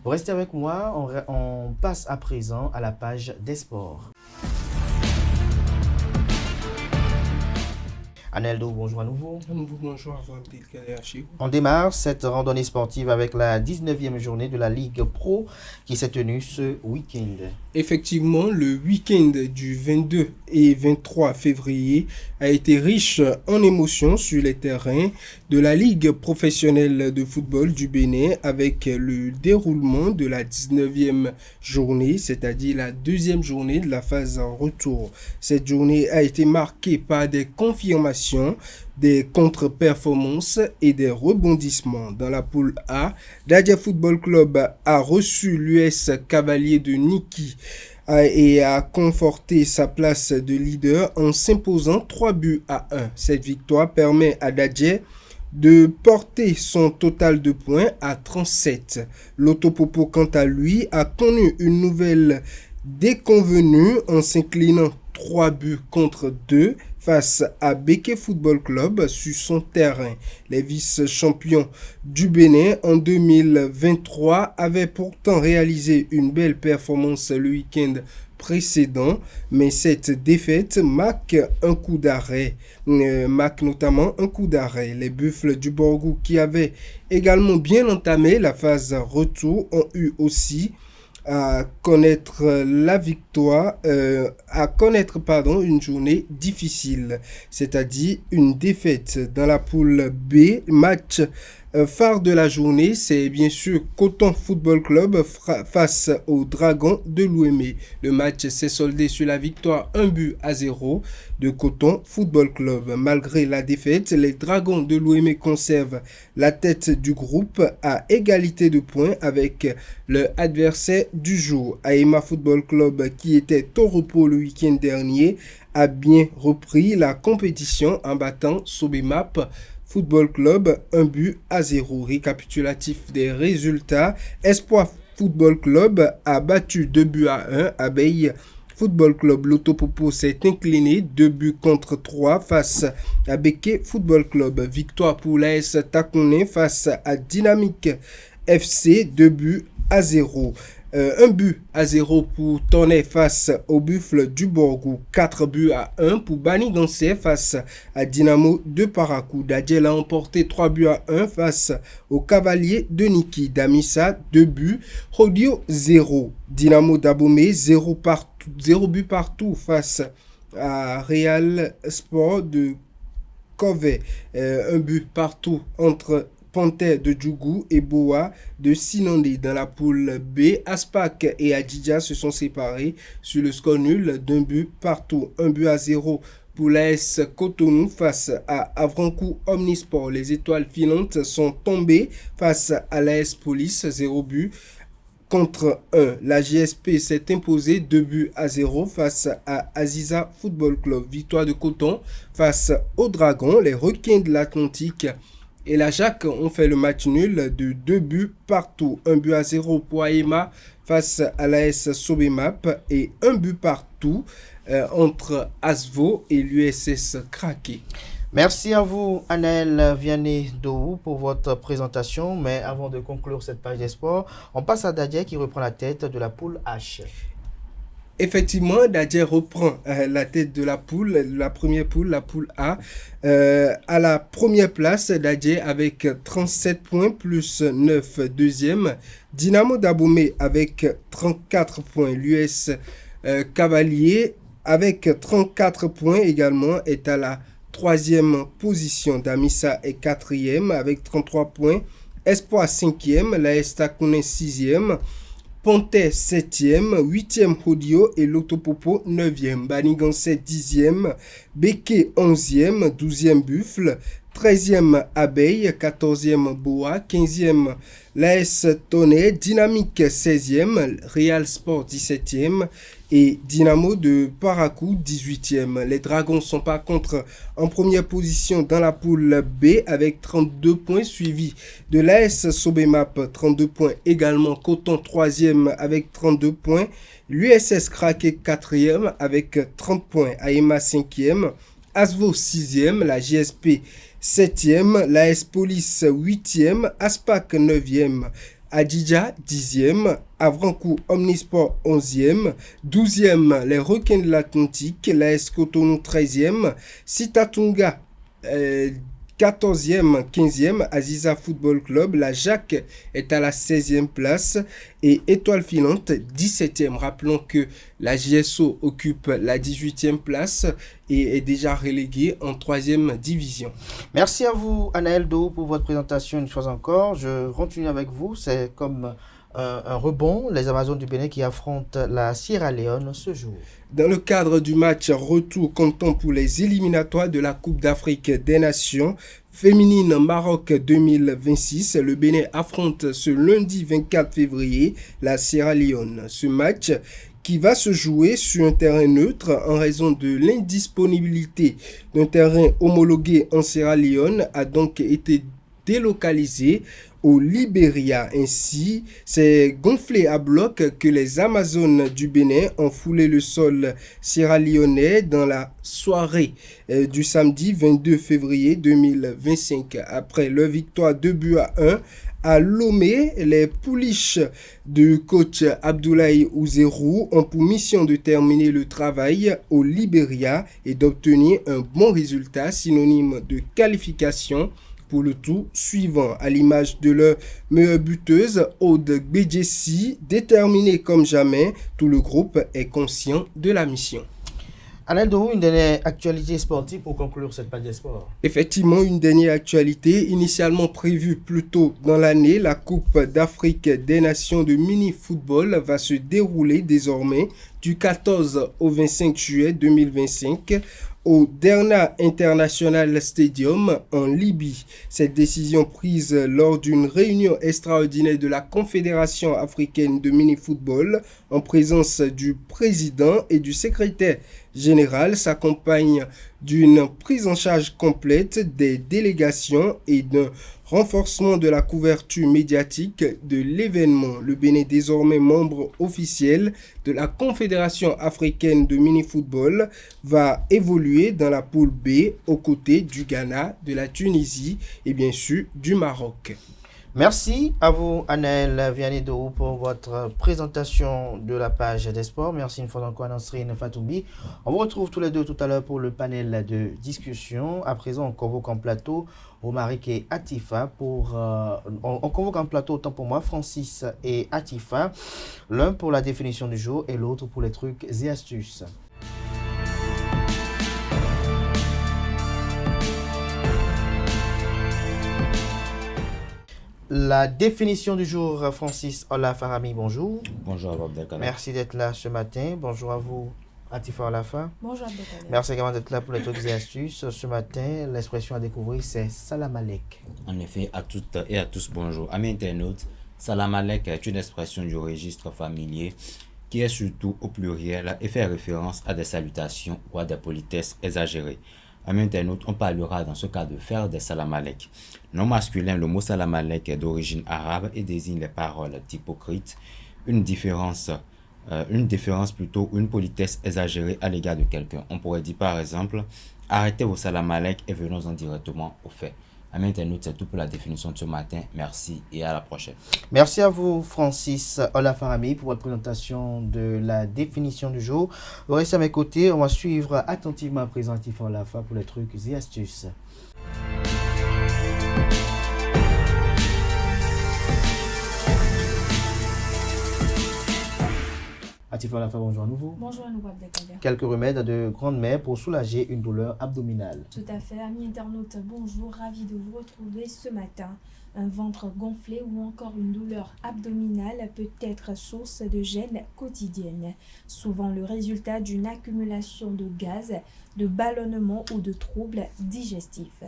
Vous restez avec moi, on passe à présent à la page des sports. Aneldo, bonjour à nouveau. Bonjour à vous, Abdelkader. On démarre cette randonnée sportive avec la 19e journée de la Ligue Pro qui s'est tenue ce week-end. Effectivement, le week-end du 22 et 23 février a été riche en émotions sur les terrains de la Ligue professionnelle de football du Bénin avec le déroulement de la 19e journée, c'est-à-dire la deuxième journée de la phase retour. Cette journée a été marquée par des confirmations, des contre-performances et des rebondissements. Dans la poule A, Dadja Football Club a reçu l'US Cavalier de Niki et a conforté sa place de leader en s'imposant 3-1. Cette victoire permet à Dadja de porter son total de points à 37. L'Autopopo, quant à lui, a connu une nouvelle déconvenue en s'inclinant 3-2 face à Beke Football Club sur son terrain. Les vice-champions du Bénin en 2023 avaient pourtant réalisé une belle performance le week-end précédent, mais cette défaite marque un coup d'arrêt, notamment un coup d'arrêt. Les Buffles du Borgou, qui avaient également bien entamé la phase retour, ont eu aussi à connaître une journée difficile, c'est-à-dire une défaite. Dans la poule B, match phare de la journée, c'est bien sûr Coton Football Club face aux Dragons de Louémé. Le match s'est soldé sur la victoire 1-0 de Coton Football Club. Malgré la défaite, les Dragons de Louémé conservent la tête du groupe à égalité de points avec leur adversaire du jour. Aema Football Club, qui était au repos le week-end dernier, a bien repris la compétition en battant Sobemap Football Club 1-0. Récapitulatif des résultats: Espoir Football Club a battu 2-1. Abeille Football Club Lotopopo s'est incliné 2-3 face à Beke Football Club. Victoire pour l'AS Takouné face à Dynamique FC 2-0. 1-0 pour Tonnet face au Buffle du Borgou. 4-1 pour Bani Gansé face à Dynamo de Parakou. Dadjel a emporté 3-1 face au Cavalier de Niki. Damissa 2 Rodio 0. Dynamo d'Abomey 0 but partout face à Real Sport de Covey. 1 but partout entre Panthère de Djougou et Boa de Sinandé. Dans la poule B, Aspak et Adjidja se sont séparés sur le score nul d'1 but partout. 1-0 pour l'AS Cotonou face à Avrankou Omnisport. Les étoiles filantes sont tombées face à l'AS Police, 0 but contre 1. La GSP s'est imposée 2-0 face à Aziza Football Club. Victoire de Coton face aux Dragons. Les Requins de l'Atlantique et la Jacques ont fait le match nul de 2 buts partout. 1-0 pour Aema face à l'AS Sobemap et 1 but partout entre Asvo et l'USS Kraké. Merci à vous, Anaël Vianney-Dohou, pour votre présentation. Mais avant de conclure cette page des sports, on passe à Dadje qui reprend la tête de la poule H. Effectivement, Dadje reprend la tête de la poule, la première poule, la poule A. À la première place, Dadje avec 37 points plus 9, deuxième. Dynamo d'Abomey avec 34 points. L'US Cavalier avec 34 points également est à la troisième position. Damissa est quatrième avec 33 points. Espoir 5e, l'AS Takouné 6e. Pontet 7e, 8e Hodio et Lotopopo 9e. Banigansé 10e, Beke 11e, 12e Buffle, 13e Abeille, 14e Boa, 15e l'AS Tonnet, Dynamique 16e, Real Sport 17e et Dynamo de Parakou 18e. Les Dragons sont par contre en première position dans la poule B avec 32 points, suivi de l'AS Sobemap 32 points également, Coton 3e avec 32 points, l'USS Kraké 4e avec 30 points, Aema 5e, Asvo 6e, la GSP 7e, l'AS Police 8e, Aspak 9e, Adjidja 10e, Avrankou Omnisport 11e, 12e les Requins de l'Atlantique, l'AS Cotonou 13e, Sitatunga 14e, 15e, Aziza Football Club, la Jacques est à la 16e place et Étoile Filante 17e. Rappelons que la JSO occupe la 18e place et est déjà reléguée en 3e division. Merci à vous, Anaël Dohou, pour votre présentation une fois encore. Je continue avec vous. C'est comme un rebond, les Amazones du Bénin qui affrontent la Sierra Leone ce jour. Dans le cadre du match retour comptant pour les éliminatoires de la Coupe d'Afrique des Nations féminine Maroc 2026, le Bénin affronte ce lundi 24 février la Sierra Leone. Ce match qui va se jouer sur un terrain neutre en raison de l'indisponibilité d'un terrain homologué en Sierra Leone a donc été délocalisé au Libéria. Ainsi, c'est gonflé à bloc que les Amazones du Bénin ont foulé le sol sierra-léonais dans la soirée du samedi 22 février 2025. Après leur victoire 2-1 à Lomé, les pouliches de coach Abdoulaye Ouzerou ont pour mission de terminer le travail au Libéria et d'obtenir un bon résultat synonyme de qualification pour le tour suivant. À l'image de leur meilleure buteuse, Aude Gbedjessi, déterminée comme jamais, tout le groupe est conscient de la mission. Anaël Dohou, une dernière actualité sportive pour conclure cette page des sports. Effectivement, une dernière actualité, initialement prévue plus tôt dans l'année, la Coupe d'Afrique des Nations de mini-football va se dérouler désormais du 14 au 25 juillet 2025 au Derna International Stadium en Libye. Cette décision prise lors d'une réunion extraordinaire de la Confédération africaine de mini-football en présence du président et du secrétaire général s'accompagne d'une prise en charge complète des délégations et d'un Renforcement de la couverture médiatique de l'événement. Le Bénin, désormais membre officiel de la Confédération africaine de mini-football, va évoluer dans la poule B aux côtés du Ghana, de la Tunisie et bien sûr du Maroc. Merci à vous, Anaël Vianedou, pour votre présentation de la page des sports. Merci une fois encore à Nasrine Fatoumbi. On vous retrouve tous les deux tout à l'heure pour le panel de discussion. À présent, on convoque en plateau Romaric et Atifa on convoque en plateau, autant pour moi, Francis et Atifa, l'un pour la définition du jour et l'autre pour les trucs et astuces. La définition du jour, Francis Olafarami, bonjour. Bonjour Abdelkader. Merci d'être là ce matin. Bonjour à vous, Atifa Olafa. Bonjour Abdelkader. Merci également d'être là pour les trucs et astuces. Ce matin, l'expression à découvrir, c'est Salam Alek. En effet, à toutes et à tous, bonjour. Amis internautes, Salam Alek est une expression du registre familier qui est surtout au pluriel et fait référence à des salutations ou à des politesses exagérées. Amis internautes, on parlera dans ce cas de faire des salam alek. Non masculin, le mot salam alek est d'origine arabe et désigne les paroles d'hypocrite, une différence plutôt, une politesse exagérée à l'égard de quelqu'un. On pourrait dire par exemple, arrêtez vos salam alek et venons-en directement au fait. Amis internautes, c'est tout pour la définition de ce matin. Merci et à la prochaine. Merci à vous, Francis Olafarami, pour votre présentation de la définition du jour. Vous restez à mes côtés. On va suivre attentivement présent Atifa Olafa pour les trucs et astuces. Atifa Olafa, bonjour à nouveau. Bonjour à nouveau, Abdelkader. Quelques remèdes de grande-mère pour soulager une douleur abdominale. Tout à fait, amis internautes, bonjour, ravi de vous retrouver ce matin. Un ventre gonflé ou encore une douleur abdominale peut être source de gêne quotidienne, souvent le résultat d'une accumulation de gaz, de ballonnement ou de troubles digestifs.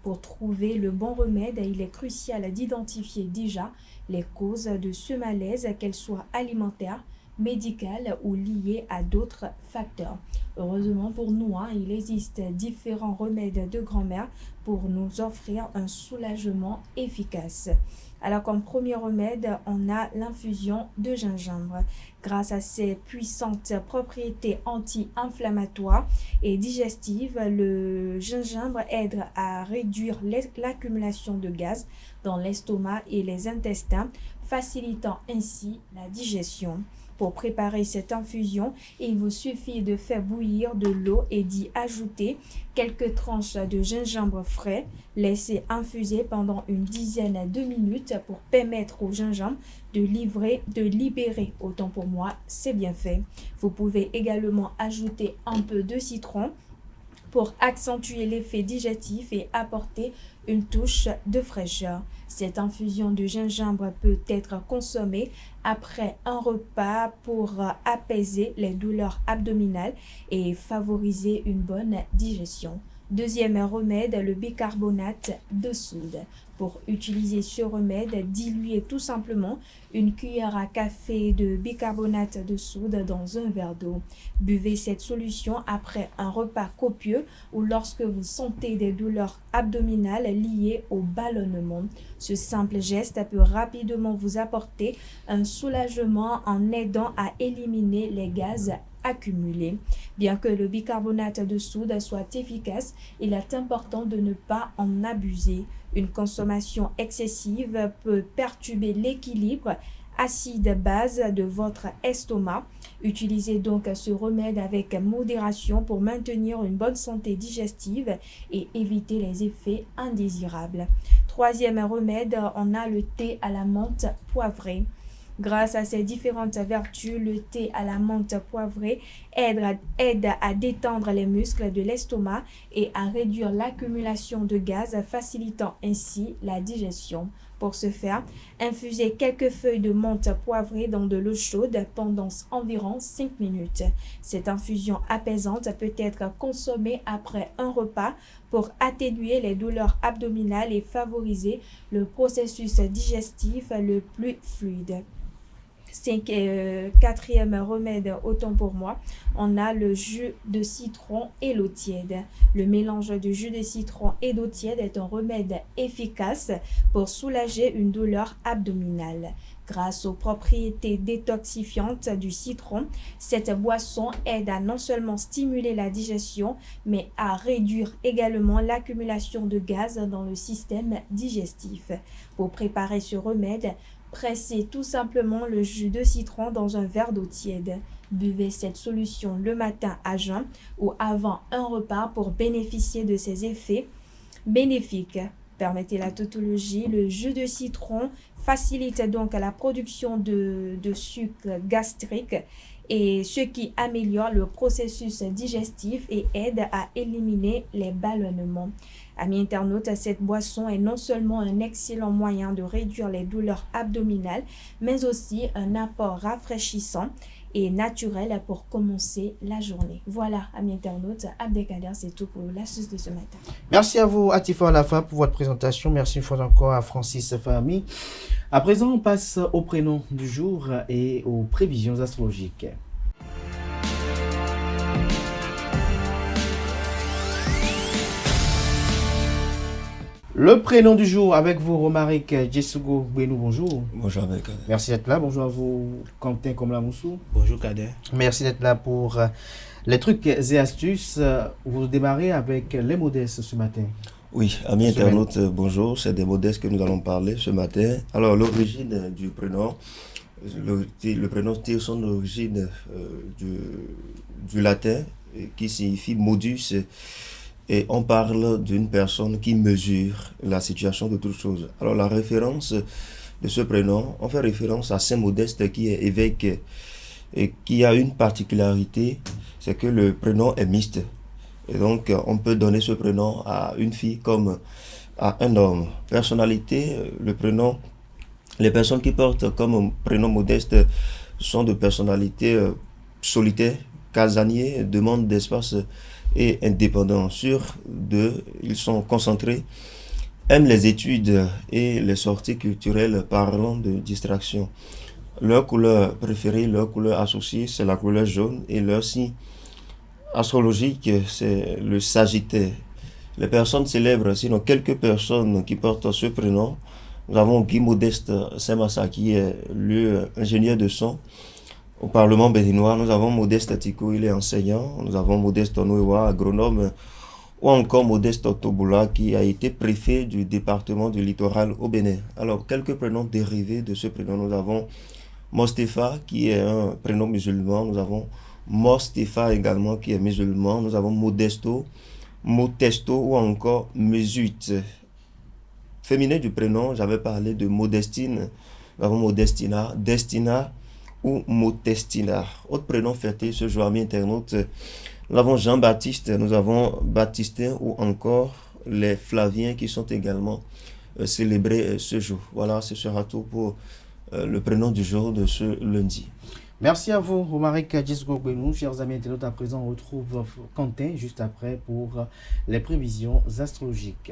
Pour trouver le bon remède, il est crucial d'identifier déjà les causes de ce malaise, qu'elles soient alimentaires, médicales ou liées à d'autres facteurs. Heureusement pour nous, il existe différents remèdes de grand-mère pour nous offrir un soulagement efficace. Alors comme premier remède, on a l'infusion de gingembre. Grâce à ses puissantes propriétés anti-inflammatoires et digestives, le gingembre aide à réduire l'accumulation de gaz dans l'estomac et les intestins, facilitant ainsi la digestion. Pour préparer cette infusion, il vous suffit de faire bouillir de l'eau et d'y ajouter quelques tranches de gingembre frais. Laissez infuser pendant une dizaine de minutes pour permettre au gingembre de libérer. Autant pour moi, c'est bien fait. Vous pouvez également ajouter un peu de citron pour accentuer l'effet digestif et apporter une touche de fraîcheur. Cette infusion de gingembre peut être consommée après un repas pour apaiser les douleurs abdominales et favoriser une bonne digestion. Deuxième remède, le bicarbonate de soude. Pour utiliser ce remède, diluez tout simplement une cuillère à café de bicarbonate de soude dans un verre d'eau. Buvez cette solution après un repas copieux ou lorsque vous sentez des douleurs abdominales liées au ballonnement. Ce simple geste peut rapidement vous apporter un soulagement en aidant à éliminer les gaz accumulés. Bien que le bicarbonate de soude soit efficace, il est important de ne pas en abuser. Une consommation excessive peut perturber l'équilibre acide-base de votre estomac. Utilisez donc ce remède avec modération pour maintenir une bonne santé digestive et éviter les effets indésirables. Troisième remède, on a le thé à la menthe poivrée. Grâce à ses différentes vertus, le thé à la menthe poivrée aide à détendre les muscles de l'estomac et à réduire l'accumulation de gaz, facilitant ainsi la digestion. Pour ce faire, infusez quelques feuilles de menthe poivrée dans de l'eau chaude pendant environ 5 minutes. Cette infusion apaisante peut être consommée après un repas pour atténuer les douleurs abdominales et favoriser le processus digestif le plus fluide. Quatrième remède, autant pour moi, on a le jus de citron et l'eau tiède. Le mélange de jus de citron et d'eau tiède est un remède efficace pour soulager une douleur abdominale. Grâce aux propriétés détoxifiantes du citron, cette boisson aide à non seulement stimuler la digestion, mais à réduire également l'accumulation de gaz dans le système digestif. Pour préparer ce remède, pressez tout simplement le jus de citron dans un verre d'eau tiède. Buvez cette solution le matin à jeun ou avant un repas pour bénéficier de ses effets bénéfiques. Permettez la tautologie, le jus de citron facilite donc la production de sucre gastrique et ce qui améliore le processus digestif et aide à éliminer les ballonnements. Amis internautes, cette boisson est non seulement un excellent moyen de réduire les douleurs abdominales, mais aussi un apport rafraîchissant et naturel pour commencer la journée. Voilà, amis internautes, Abdelkader, c'est tout pour l'astuce de ce matin. Merci à vous, Atifa Alafa, pour votre présentation. Merci une fois encore à Francis Fahmi. À présent, on passe au prénom du jour et aux prévisions astrologiques. Le prénom du jour avec vous, Romaric Djessugo Benou, bonjour. Bonjour avec Kader. Merci d'être là. Bonjour à vous, Quentin Komlamoussou. Bonjour Kader. Merci d'être là pour les trucs et astuces. Vous démarrez avec les modestes ce matin. Oui, amis internautes, bonjour. C'est des modestes que nous allons parler ce matin. Alors, l'origine du prénom, le prénom tire son origine du latin qui signifie modus. Et on parle d'une personne qui mesure la situation de toute chose. Alors la référence de ce prénom, on fait référence à Saint Modeste qui est évêque et qui a une particularité, c'est que le prénom est mixte. Et donc on peut donner ce prénom à une fille comme à un homme. Personnalité, le prénom, les personnes qui portent comme prénom Modeste sont de personnalités solitaires, casaniers, demandent d'espace et indépendants. Sur deux, ils sont concentrés, aiment les études et les sorties culturelles parlant de distraction. Leur couleur préférée, leur couleur associée, c'est la couleur jaune et leur signe astrologique, c'est le Sagittaire. Les personnes célèbres, sinon quelques personnes qui portent ce prénom, nous avons Guy Modeste Saint-Massa qui est l'ingénieur de son au Parlement béninois. Nous avons Modeste Atiko, il est enseignant. Nous avons Modeste Onouewa, agronome. Ou encore Modeste Otoboula, qui a été préfet du département du littoral au Bénin. Alors, quelques prénoms dérivés de ce prénom. Nous avons Mostefa, qui est un prénom musulman. Nous avons Mostefa également, qui est musulman. Nous avons Modesto, Motesto ou encore Mesut. Féminin du prénom, j'avais parlé de Modestine. Nous avons Modestina, Destina ou Motestina. Autre prénom fêté ce jour, amis internautes, nous avons Jean-Baptiste, nous avons Baptistin ou encore les Flaviens qui sont également célébrés ce jour. Voilà, ce sera tout pour le prénom du jour de ce lundi. Merci à vous, Romaric Djessugo Benou. Chers amis internautes, à présent on retrouve Quentin juste après pour les prévisions astrologiques.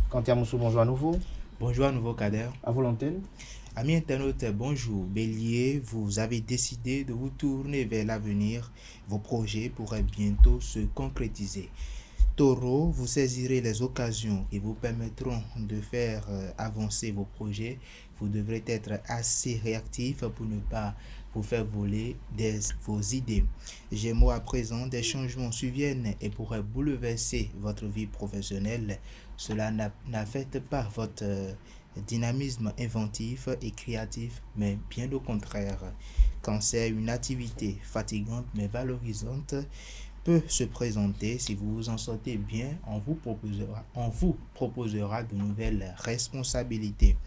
Quentin Moussou, bonjour à nouveau. Bonjour à nouveau Kader. À vous l'antenne. Amis internautes, bonjour. Bélier, vous avez décidé de vous tourner vers l'avenir. Vos projets pourraient bientôt se concrétiser. Taureau, vous saisirez les occasions qui vous permettront de faire avancer vos projets. Vous devrez être assez réactif pour ne pas vous faire voler vos idées. Gémeaux, à présent, des changements surviennent et pourraient bouleverser votre vie professionnelle. Cela n'affecte pas votre dynamisme inventif et créatif, mais bien au contraire. Cancer, une activité fatigante mais valorisante peut se présenter. Si vous vous en sortez bien, on vous proposera de nouvelles responsabilités.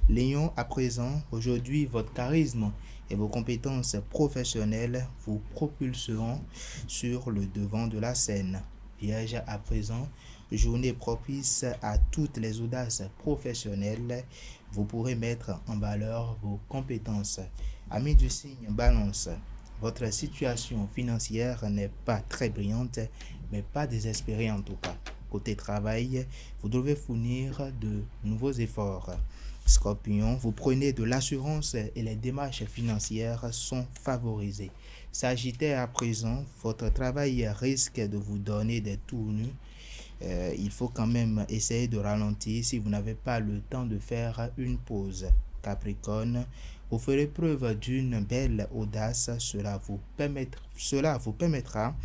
Lion, à présent, aujourd'hui, votre charisme et vos compétences professionnelles vous propulseront sur le devant de la scène. Vierge, à présent, journée propice à toutes les audaces professionnelles. Vous pourrez mettre en valeur vos compétences. Amis du signe Balance, votre situation financière n'est pas très brillante, mais pas désespérée en tout cas. côté travail, vous devez fournir de nouveaux efforts. Scorpion, vous prenez de l'assurance et les démarches financières sont favorisées. Sagittaire, à présent, votre travail risque de vous donner des tournures. Il faut quand même essayer de ralentir si vous n'avez pas le temps de faire une pause. Capricorne, vous ferez preuve d'une belle audace, cela vous permettra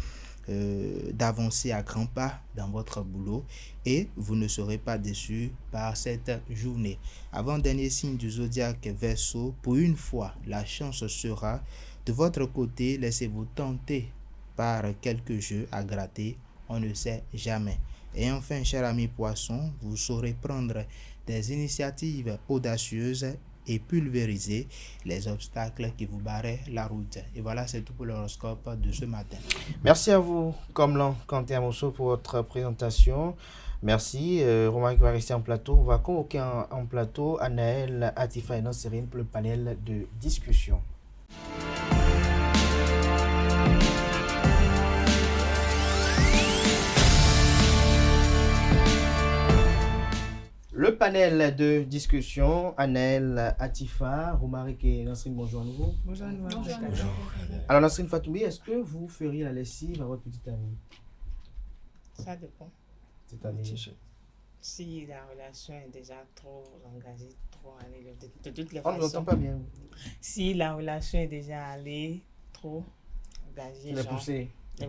d'avancer à grands pas dans votre boulot et vous ne serez pas déçu par cette journée. Avant-dernier signe du zodiaque Verseau, pour une fois, la chance sera de votre côté. Laissez-vous tenter par quelques jeux à gratter, on ne sait jamais. Et enfin, cher ami Poisson, vous saurez prendre des initiatives audacieuses et pulvériser les obstacles qui vous barraient la route. Et voilà, c'est tout pour l'horoscope de ce matin. Merci à vous, Komlan Kanté Amosso, pour votre présentation. Merci. Romain qui va rester en plateau. On va convoquer en plateau Anaël, Atifa et Nansérine pour le panel de discussion. Le panel de discussion, Anaël, Atifa, Romaric et Nasrine, bonjour à nouveau. Bonjour. Alors Nasrine Fatoumi, est-ce que vous feriez la lessive à votre petite amie? Ça dépend. C'est-à-dire si la relation est déjà trop engagée, trop allée, de toutes les façons... On ne l'entend pas bien. Si la relation est déjà allée trop engagée,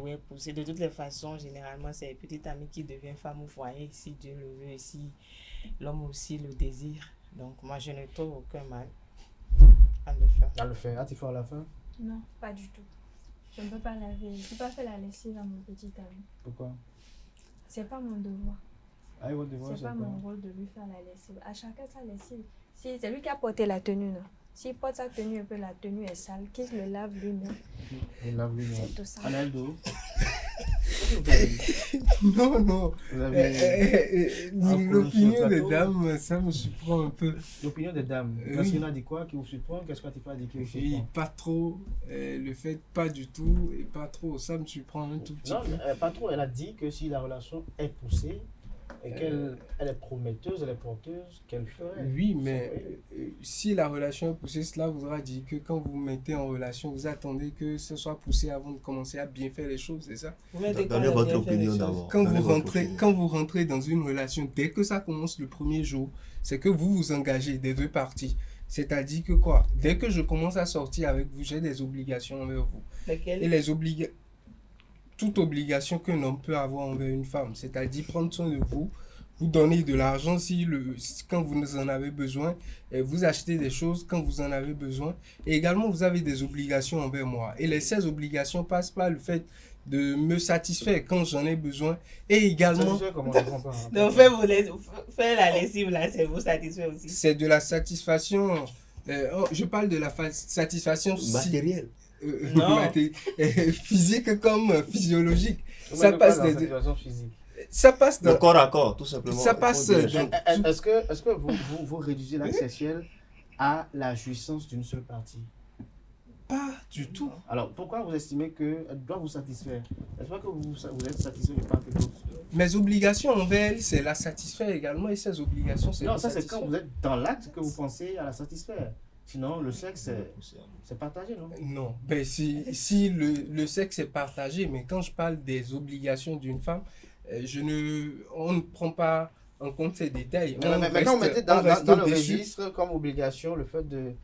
oui, poussée. De toutes les façons, généralement, c'est petite amie qui devient femme au foyer, si Dieu le veut, et si l'homme aussi le désire. Donc, moi, je ne trouve aucun mal à le faire. À le faire. Atifa à la fin? Non, pas du tout. Je ne peux pas laver. Je ne peux pas faire la lessive à mon petit ami. Pourquoi? C'est pas mon devoir. Ah, votre devoir, c'est pas mon rôle de lui faire la lessive. À chacun sa lessive. Si c'est lui qui a porté la tenue, non. S'il porte sa tenue et que la tenue est sale, qu'il le lave lui-même. C'est tout ça. Analdo. Non. L'opinion des dames, ça me surprend un peu. L'opinion des dames. Parce qu'il a dit quoi qui vous surprend? Qu'est-ce que tu as dit qui vous surprend? Oui, pas trop. Le fait pas du tout et pas trop. Ça me surprend un tout petit peu. Non, pas trop. Elle a dit que si la relation est poussée et qu'elle est prometteuse, elle est porteuse, qu'elle ferait. Oui, mais si la relation est poussée, cela voudra dire que quand vous vous mettez en relation, vous attendez que ce soit poussé avant de commencer à bien faire les choses, c'est ça? Donnez votre opinion d'abord. Quand vous rentrez dans une relation, dès que ça commence le premier jour, c'est que vous vous engagez des deux parties. C'est-à-dire que quoi? Dès que je commence à sortir avec vous, j'ai des obligations envers vous. Lesquelles? Et toute obligation qu'un homme peut avoir envers une femme, c'est-à-dire prendre soin de vous, vous donner de l'argent quand vous en avez besoin, et vous achetez des choses quand vous en avez besoin, et également vous avez des obligations envers moi. Et ces obligations passent par le fait de me satisfaire quand j'en ai besoin, et également... Donc faire la lessive là, c'est vous satisfaire aussi. C'est de la satisfaction, je parle de la satisfaction matérielle. Physique comme physiologique. Ça passe dans la situation physique. Ça passe dans... Le corps à corps, tout simplement. Ça passe... Est-ce que vous réduisez l'acte sexuel à la jouissance d'une seule partie? Pas du tout. Alors, pourquoi vous estimez qu'elle doit vous satisfaire? Est-ce pas que vous êtes satisfait de part et d'autre? Mes obligations envers elle, c'est la satisfaire également, et ses obligations, c'est non, ça c'est quand vous êtes dans l'acte que vous pensez à la satisfaire. Sinon, le sexe, c'est partagé, non? Non. Ben, si le sexe est partagé, mais quand je parle des obligations d'une femme, on ne prend pas en compte ces détails. Mais quand vous mettez dans le registre comme obligation le fait de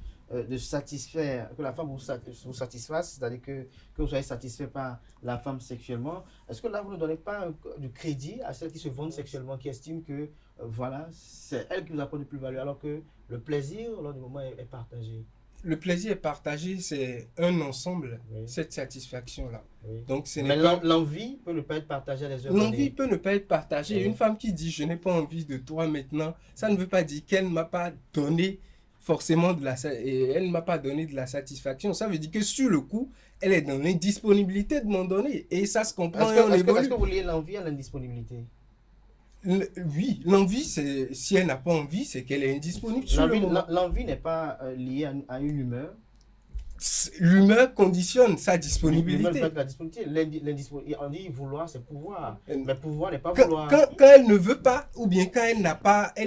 satisfaire, que la femme vous satisfasse, c'est-à-dire que vous soyez satisfait par la femme sexuellement, est-ce que là vous ne donnez pas du crédit à celles qui se vendent sexuellement, qui estiment que voilà, c'est elle qui vous apporte de plus-value, alors que le plaisir, lors du moment, est partagé? Le plaisir est partagé, c'est un ensemble, cette satisfaction-là. Oui. Donc, mais l'envie peut ne pas être partagée à des heures. L'envie peut ne pas être partagée. Une femme qui dit « je n'ai pas envie de toi maintenant », ça ne veut pas dire qu'elle ne m'a pas donné forcément elle ne m'a pas donné de la satisfaction. Ça veut dire que sur le coup, elle est dans l'indisponibilité de m'en donner. Et ça se comprend et on évolue. Est-ce que vous liez l'envie à l'indisponibilité? Oui, l'envie, si elle n'a pas envie, c'est qu'elle est indisponible sur le moment. L'envie n'est pas liée à une humeur. l'humeur conditionne sa disponibilité. La disponibilité. On dit vouloir, c'est pouvoir. Mais pouvoir n'est pas vouloir. Quand elle ne veut pas, ou bien quand elle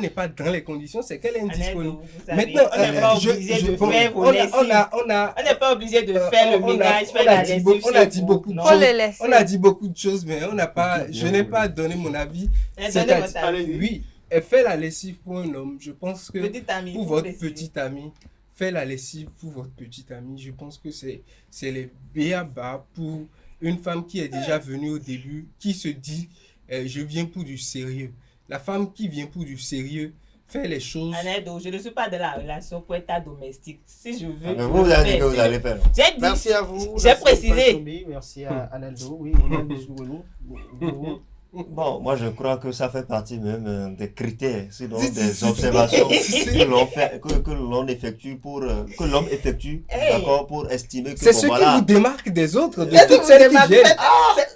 n'est pas dans les conditions, c'est qu'elle est indisponible. Maintenant, on n'est pas obligé de faire vos lessives. On n'est pas obligé de faire le ménage, faire la lessive. On a dit beaucoup de choses. On a dit beaucoup de choses, mais je n'ai pas donné mon avis. Oui, elle fait la lessive pour un homme. Je pense que pour votre petit ami, fait la lessive pour votre petit ami. Je pense que c'est les b.a.-ba pour une femme qui est déjà venue au début, qui se dit je viens pour du sérieux. La femme qui vient pour du sérieux fait les choses. Anedo, je ne suis pas de la relation pour état domestique. Si je veux. Vous avez dit que vous allez faire. Merci à vous. J'ai précisé. Merci à Anedo. Oui, bon, moi je crois que ça fait partie même des critères, sinon des observations que l'on effectue que l'homme effectue, d'accord, pour estimer que c'est ce qui vous démarque des autres, de toutes celles qui viennent.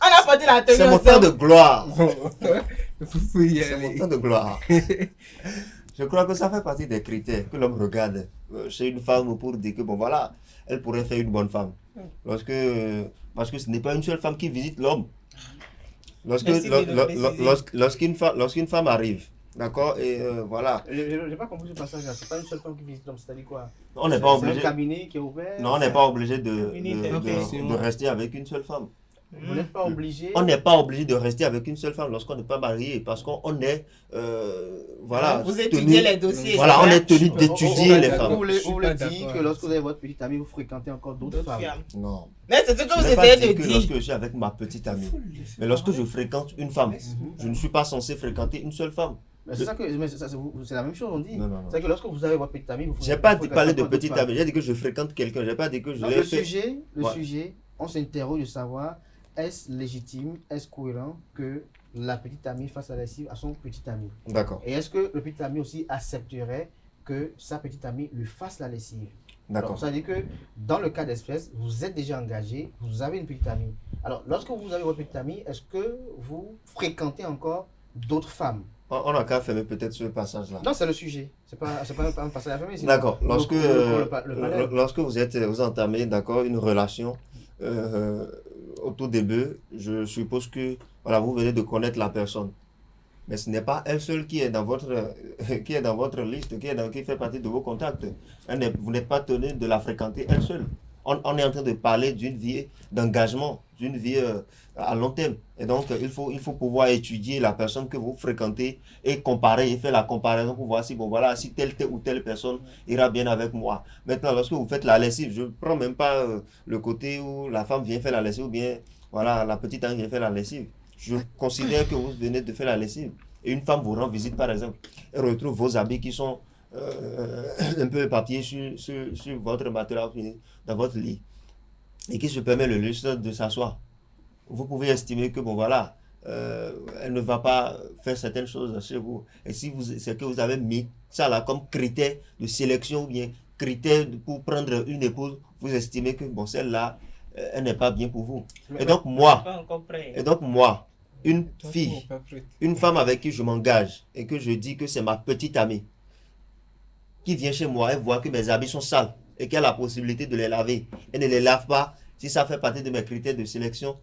On a pas dit la tenue. C'est mon temps de gloire. Vous pouvez y aller. C'est mon temps de gloire. Je crois que ça fait partie des critères que l'homme regarde chez une femme pour dire que bon voilà, elle pourrait faire une bonne femme. Parce que ce n'est pas une seule femme qui visite l'homme. Lorsqu'une femme arrive, d'accord, et voilà. Je n'ai pas compris ce passage là, c'est pas une seule femme qui visite l'homme, c'est-à-dire quoi? On n'est pas obligé. C'est un cabinet qui est ouvert. Non, on n'est pas obligé de rester avec une seule femme. Vous n'êtes pas obligé. On n'est pas obligé de rester avec une seule femme lorsqu'on n'est pas marié, parce qu'on est, voilà. Vous étudiez les dossiers. Voilà, on est tenu d'étudier les femmes. Vous voulez dire que lorsque vous avez votre petite amie, vous fréquentez encore d'autres femmes? Non. Mais c'est ce que vous essayez de dire. Lorsque je suis avec ma petite amie, mais lorsque je fréquente une femme, je ne suis pas censé fréquenter une seule femme. C'est la même chose, on dit. C'est que lorsque vous avez votre petite amie, vous j'ai pas parlé de petite amie, j'ai dit que je fréquente quelqu'un, j'ai pas dit que je l'ai fait. Le sujet, on s'interroge de savoir, est-ce légitime, est-ce cohérent que la petite amie fasse la lessive à son petit ami? D'accord. Et est-ce que le petit ami aussi accepterait que sa petite amie lui fasse la lessive? D'accord. Ça veut dire que dans le cas d'espèce, vous êtes déjà engagé, vous avez une petite amie. Alors, lorsque vous avez votre petite amie, est-ce que vous fréquentez encore d'autres femmes? On a qu'à fermer peut-être ce passage-là. Non, c'est le sujet. C'est pas un passage à fermer. D'accord. Lorsque vous entamez, d'accord, une relation, au tout début, je suppose que voilà, vous venez de connaître la personne. Mais ce n'est pas elle seule qui est dans votre liste, qui fait partie de vos contacts. Vous n'êtes pas tenu de la fréquenter elle seule. On est en train de parler d'une vie d'engagement, d'une vie à long terme. Et donc, il faut pouvoir étudier la personne que vous fréquentez et comparer, et faire la comparaison pour voir si, bon, voilà, si telle ou telle personne ira bien avec moi. Maintenant, lorsque vous faites la lessive, je ne prends même pas le côté où la femme vient faire la lessive ou bien voilà, la petite amie vient faire la lessive. Je considère que vous venez de faire la lessive et une femme vous rend visite, par exemple, et retrouve vos habits qui sont un peu éparpillés sur votre matelas, dans votre lit, et qui se permet le luxe de s'asseoir. Vous pouvez estimer que, bon voilà, elle ne va pas faire certaines choses chez vous. Et si c'est que vous avez mis ça là comme critère de sélection ou bien critère pour prendre une épouse, vous estimez que, bon, celle-là, elle n'est pas bien pour vous. Et donc moi, une fille, une femme avec qui je m'engage et que je dis que c'est ma petite amie, qui vient chez moi et voit que mes habits sont sales et qu'elle a la possibilité de les laver et ne les lave pas, si ça fait partie de mes critères de sélection,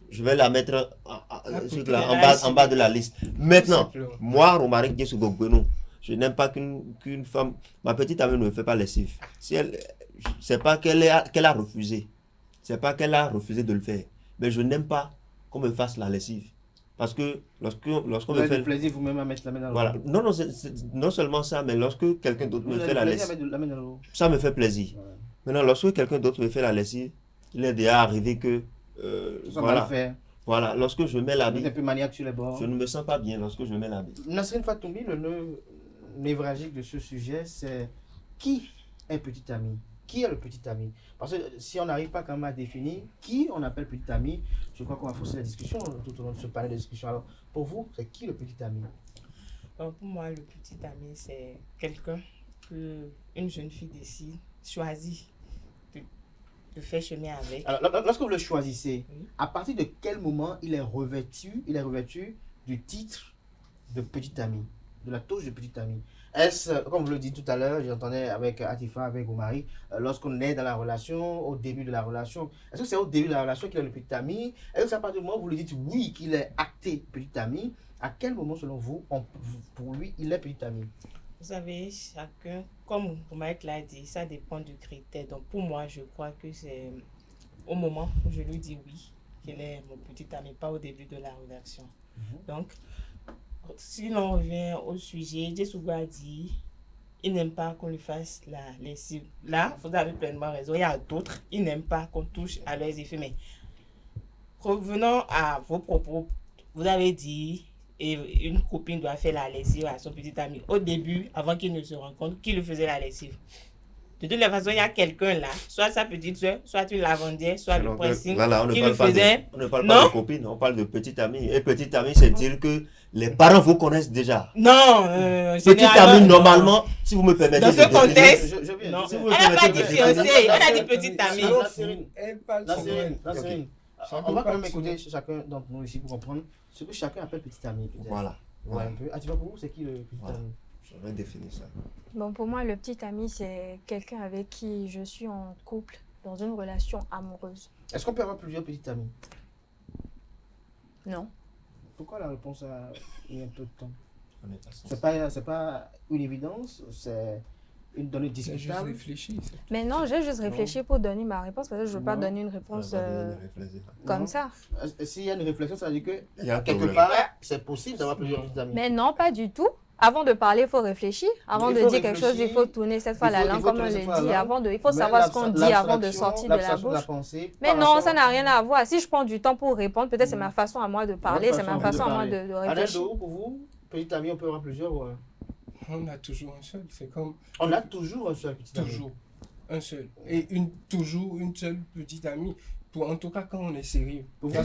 je vais la mettre en bas de la liste. Maintenant, moi, Romaric Djesougogbeno, je n'aime pas qu'une femme, ma petite amie ne me fait pas lessive. Si c'est pas qu'elle a refusé, c'est pas qu'elle a refusé de le faire, mais je n'aime pas qu'on me fasse la lessive. Parce que lorsqu'on me fait le plaisir vous-même à mettre la main dans l'eau. Voilà. Non seulement ça, mais lorsque quelqu'un d'autre me fait la lessive, ça me fait plaisir. Ouais. Maintenant, lorsque quelqu'un d'autre me fait la lessive, il est déjà arrivé que voilà, lorsque je mets l'habit, je ne me sens pas bien lorsque je mets l'habit. Nasrine Fatoumi, le nœud névralgique de ce sujet, c'est qui est petit ami? Qui est le petit ami? Parce que si on n'arrive pas quand même à définir qui on appelle petit ami, je crois qu'on va forcer la discussion tout au long de ce panel de discussion. Alors, pour vous, c'est qui le petit ami? Donc, pour moi, le petit ami, c'est quelqu'un que une jeune fille décide, choisit de faire chemin avec. Alors, lorsque vous le choisissez, à partir de quel moment il est revêtu du titre de petit ami? de la touche de petite amie. Est-ce, comme vous le dites tout à l'heure, j'entendais avec Atifa, avec Omari, lorsqu'on est dans la relation, au début de la relation, est-ce que c'est au début de la relation qu'il est le petit ami? Est-ce que c'est à partir du moment où vous lui dites oui, qu'il est acté petit ami, à quel moment, selon vous, pour lui, il est petit ami? Vous savez, chacun, comme Mike l'a dit, ça dépend du critère. Donc pour moi, je crois que c'est au moment où je lui dis oui, qu'il est mon petit ami, pas au début de la relation. Donc, si l'on revient au sujet, Jesouga a dit, il n'aime pas qu'on lui fasse la lessive. Là, vous avez pleinement raison. Il y a d'autres, ils n'aiment pas qu'on touche à leurs effets. Mais revenons à vos propos. Vous avez dit, et une copine doit faire la lessive à son petit ami. Au début, avant qu'il ne se rencontre, qui lui faisait la lessive? De toutes les façons, il y a quelqu'un là, soit sa petite soeur, soit une lavandière, soit le pressing, qui lui faisait... On ne parle pas de copine, on parle de petite amie. Et petite amie, c'est dire que les parents vous connaissent déjà. Non, petite amie, normalement, si vous me permettez... Dans ce contexte, non, si on n'a pas dit fiancée, on a dit petite amie. Elle parle de on va quand même écouter chacun d'entre nous ici pour comprendre ce que chacun appelle petite amie. Voilà. Ouais, un peu. Ah, tu vois, pour vous, c'est qui le petit ami? Je vais définir ça. Bon, pour moi, le petit ami, c'est quelqu'un avec qui je suis en couple, dans une relation amoureuse. Est-ce qu'on peut avoir plusieurs petites amies? Non. Pourquoi la réponse a eu un peu de temps? C'est pas une évidence, c'est une donnée discutable. Mais non, j'ai juste réfléchi pour donner ma réponse, parce que je ne veux pas donner une réponse comme ça. S'il y a une réflexion, ça veut dire que quelque part, c'est possible d'avoir plusieurs petites amies. Mais non, pas du tout. Avant de parler, il faut réfléchir. Avant de dire quelque chose, il faut tourner cette fois la langue, comme on le dit. Il faut savoir ce qu'on dit avant de sortir de la bouche. Mais non, ça n'a rien à voir. Si je prends du temps pour répondre, peut-être c'est ma façon à moi de parler, c'est ma façon à moi de réfléchir. Adèle, pour vous, petite amie, on peut avoir plusieurs ou... On a toujours un seul, c'est comme... On a toujours un seul petit ami. Toujours un seul. Et toujours une seule petite amie. En tout cas, quand on est sérieux. Pour vous,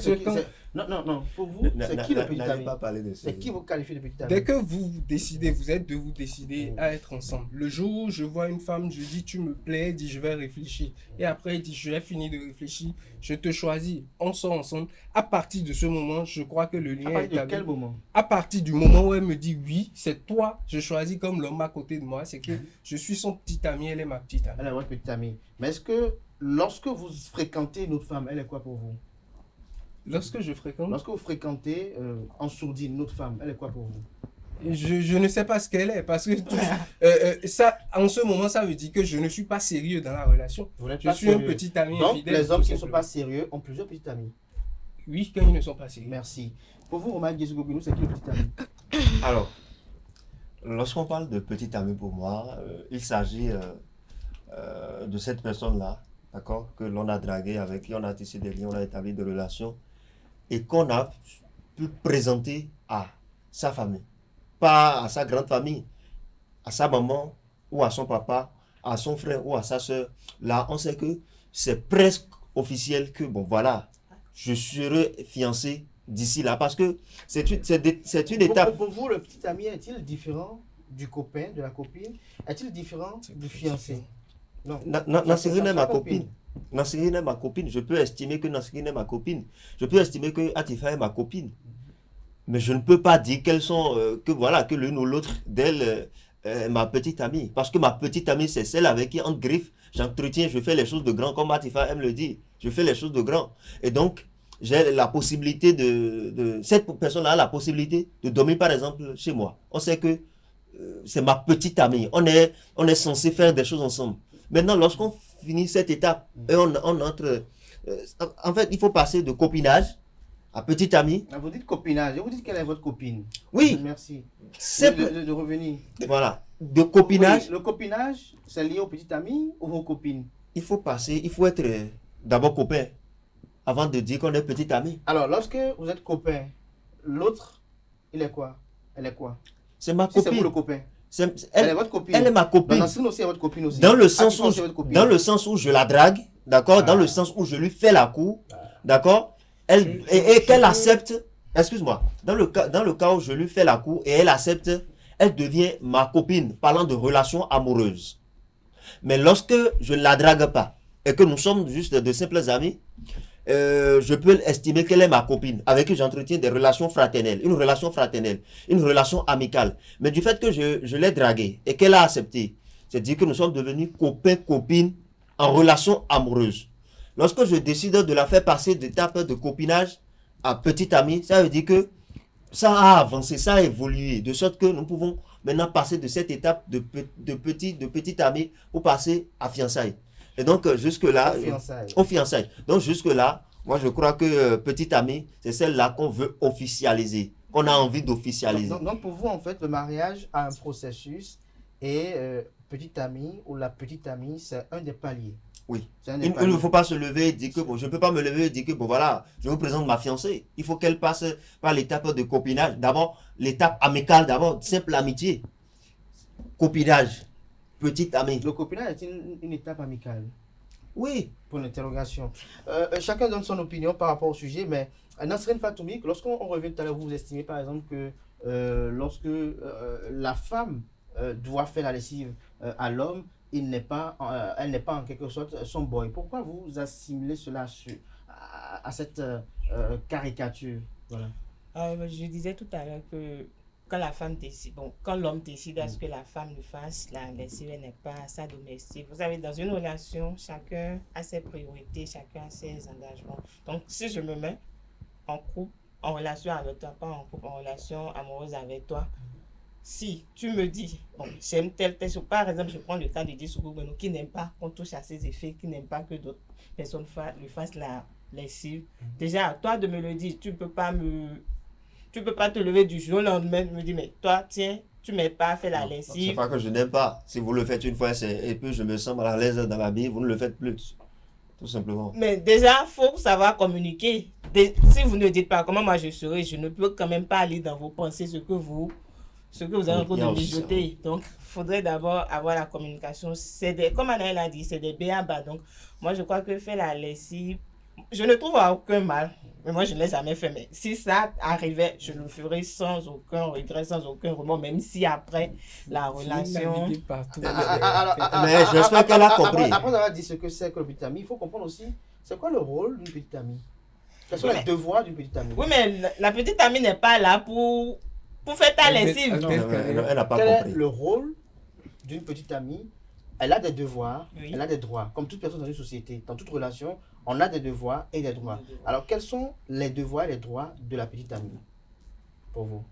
non. Pour vous, c'est qui le petit ami? C'est qui vous qualifiez de petit ami? Dès que vous décidez, vous êtes de vous décider à être ensemble. Le jour où je vois une femme, je dis tu me plais, elle dit je vais réfléchir. Et après, elle dit je vais finir de réfléchir, je te choisis, on sort ensemble. À partir de ce moment, je crois que le lien est établi. À quel moment? À partir du moment où elle me dit oui, c'est toi, je choisis comme l'homme à côté de moi, c'est que je suis son petit ami, elle est ma petite amie. Elle est votre petite amie. Mais est-ce que lorsque vous fréquentez une autre femme, elle est quoi pour vous? Lorsque vous fréquentez en sourdine une autre femme, elle est quoi pour vous? Je ne sais pas ce qu'elle est, parce que ça, en ce moment, ça veut dire que je ne suis pas sérieux dans la relation. Je suis un petit ami donc, infidèle. Les hommes qui ne sont pas sérieux ont plusieurs petits amis. Oui, quand ils ne sont pas sérieux. Merci. Pour vous, Omar Guézougobinou, c'est qui le petit ami? Alors, lorsqu'on parle de petit ami pour moi, il s'agit de cette personne-là, d'accord, que l'on a dragué, avec qui on a tissé des liens, on a établi des relations, et qu'on a pu présenter à sa famille. Pas à sa grande famille, à sa maman, ou à son papa, à son frère, ou à sa soeur. Là, on sait que c'est presque officiel que, bon, voilà, je serai fiancé d'ici là, parce que c'est une étape. Pour vous, le petit ami est-il différent du copain, de la copine? Est-il différent du fiancé? Non. Nassirine est ma copine. Nassirine est ma copine. Je peux estimer que Nassirine est ma copine. Je peux estimer que Atifa est ma copine. Mais je ne peux pas dire qu'elles sont, que l'une ou l'autre d'elles est ma petite amie. Parce que ma petite amie, c'est celle avec qui, en griffe, j'entretiens, je fais les choses de grand, comme Atifa aime le dire. Je fais les choses de grand. Et donc, j'ai la possibilité cette personne-là a la possibilité de dormir, par exemple, chez moi. On sait que c'est ma petite amie. On est censé faire des choses ensemble. Maintenant, lorsqu'on finit cette étape, et on entre... en fait, il faut passer de copinage à petite amie. Vous dites copinage, et vous dites quelle est votre copine? Oui. Merci. C'est de revenir. Voilà. De copinage. Oui, le copinage, c'est lié aux petites amies ou aux copines? Il faut être d'abord copain, avant de dire qu'on est petite amie. Alors, lorsque vous êtes copain, l'autre, il est quoi? Elle est quoi? C'est ma copine. C'est vous le copain. Elle est votre copine. Elle est ma copine. Aussi est votre copine aussi. Dans le sens où je la drague, d'accord, dans le sens où je lui fais la cour, d'accord, et qu'elle accepte, excuse-moi, dans le cas où je lui fais la cour et elle accepte, elle devient ma copine, parlant de relations amoureuses. Mais lorsque je ne la drague pas et que nous sommes juste de simples amis, je peux estimer qu'elle est ma copine, avec qui j'entretiens des relations fraternelles, une relation amicale. Mais du fait que je l'ai draguée et qu'elle a accepté, c'est-à-dire que nous sommes devenus copains, copines en relation amoureuse. Lorsque je décide de la faire passer d'étape de copinage à petite amie, ça veut dire que ça a avancé, ça a évolué, de sorte que nous pouvons maintenant passer de cette étape de petite amie pour passer à fiançailles. Et donc jusque-là, au fiançailles. Donc jusque-là, moi je crois que petite amie, c'est celle-là qu'on veut officialiser, qu'on a envie d'officialiser. Donc pour vous, en fait, le mariage a un processus et petite amie ou la petite amie, c'est un des paliers. Oui. Il ne faut pas se lever et dire que bon, je ne peux pas me lever et dire que bon voilà, je vous présente ma fiancée. Il faut qu'elle passe par l'étape de copinage. D'abord, l'étape amicale, d'abord, simple amitié. Copinage, petite amie. Le copinage est une étape amicale. Oui. Pour l'interrogation. Chacun donne son opinion par rapport au sujet, mais Nasrin Fatoumi, lorsqu'on revient tout à l'heure, vous estimez par exemple que lorsque la femme doit faire la lessive à l'homme, elle n'est pas en quelque sorte son boy. Pourquoi vous assimilez cela à cette caricature? Voilà. Je disais tout à l'heure que quand la femme décide, quand l'homme décide à ce que la femme le fasse, la lessive n'est pas sa domestique. Vous savez, dans une relation, chacun a ses priorités, chacun a ses engagements. Donc, si je me mets en couple, en relation avec toi, pas en couple, en relation amoureuse avec toi, si tu me dis, bon, j'aime telle chose, par exemple, je prends le cas de Dissoukou Beno, qui n'aime pas qu'on touche à ses effets, qui n'aime pas que d'autres personnes lui fassent la lessive. Déjà, à toi de me le dire, tu peux pas te lever du jour au lendemain et me dire, mais toi, tiens, tu m'aides pas à faire la lessive. C'est pas que je n'aime pas. Si vous le faites une fois et puis je me sens mal à l'aise dans ma vie, vous ne le faites plus. Tout simplement. Mais déjà, il faut savoir communiquer. Si vous ne dites pas comment moi je serai, je ne peux quand même pas aller dans vos pensées ce que vous avez en train de mijoter. Donc, il faudrait d'abord avoir la communication. Comme Anaël a dit, c'est des béabas. Donc, moi, je crois que faire la lessive, je ne trouve aucun mal. Mais moi, je ne l'ai jamais fait. Mais si ça arrivait, je le ferais sans aucun regret, sans aucun remords, même si après la relation... Mais j'espère qu'elle a compris. Après avoir dit ce que c'est que le petit ami, il faut comprendre aussi, c'est quoi le rôle d'une petite amie? Quels sont les devoirs d'une petite amie? Oui, mais la petite amie n'est pas là pour faire ta lessive. Elle n'a pas compris. compris. Quel est le rôle d'une petite amie? Elle a des devoirs, elle a des droits. Comme toute personne dans une société, dans toute relation, on a des devoirs et des droits. Alors, quels sont les devoirs et les droits de la petite amie pour vous?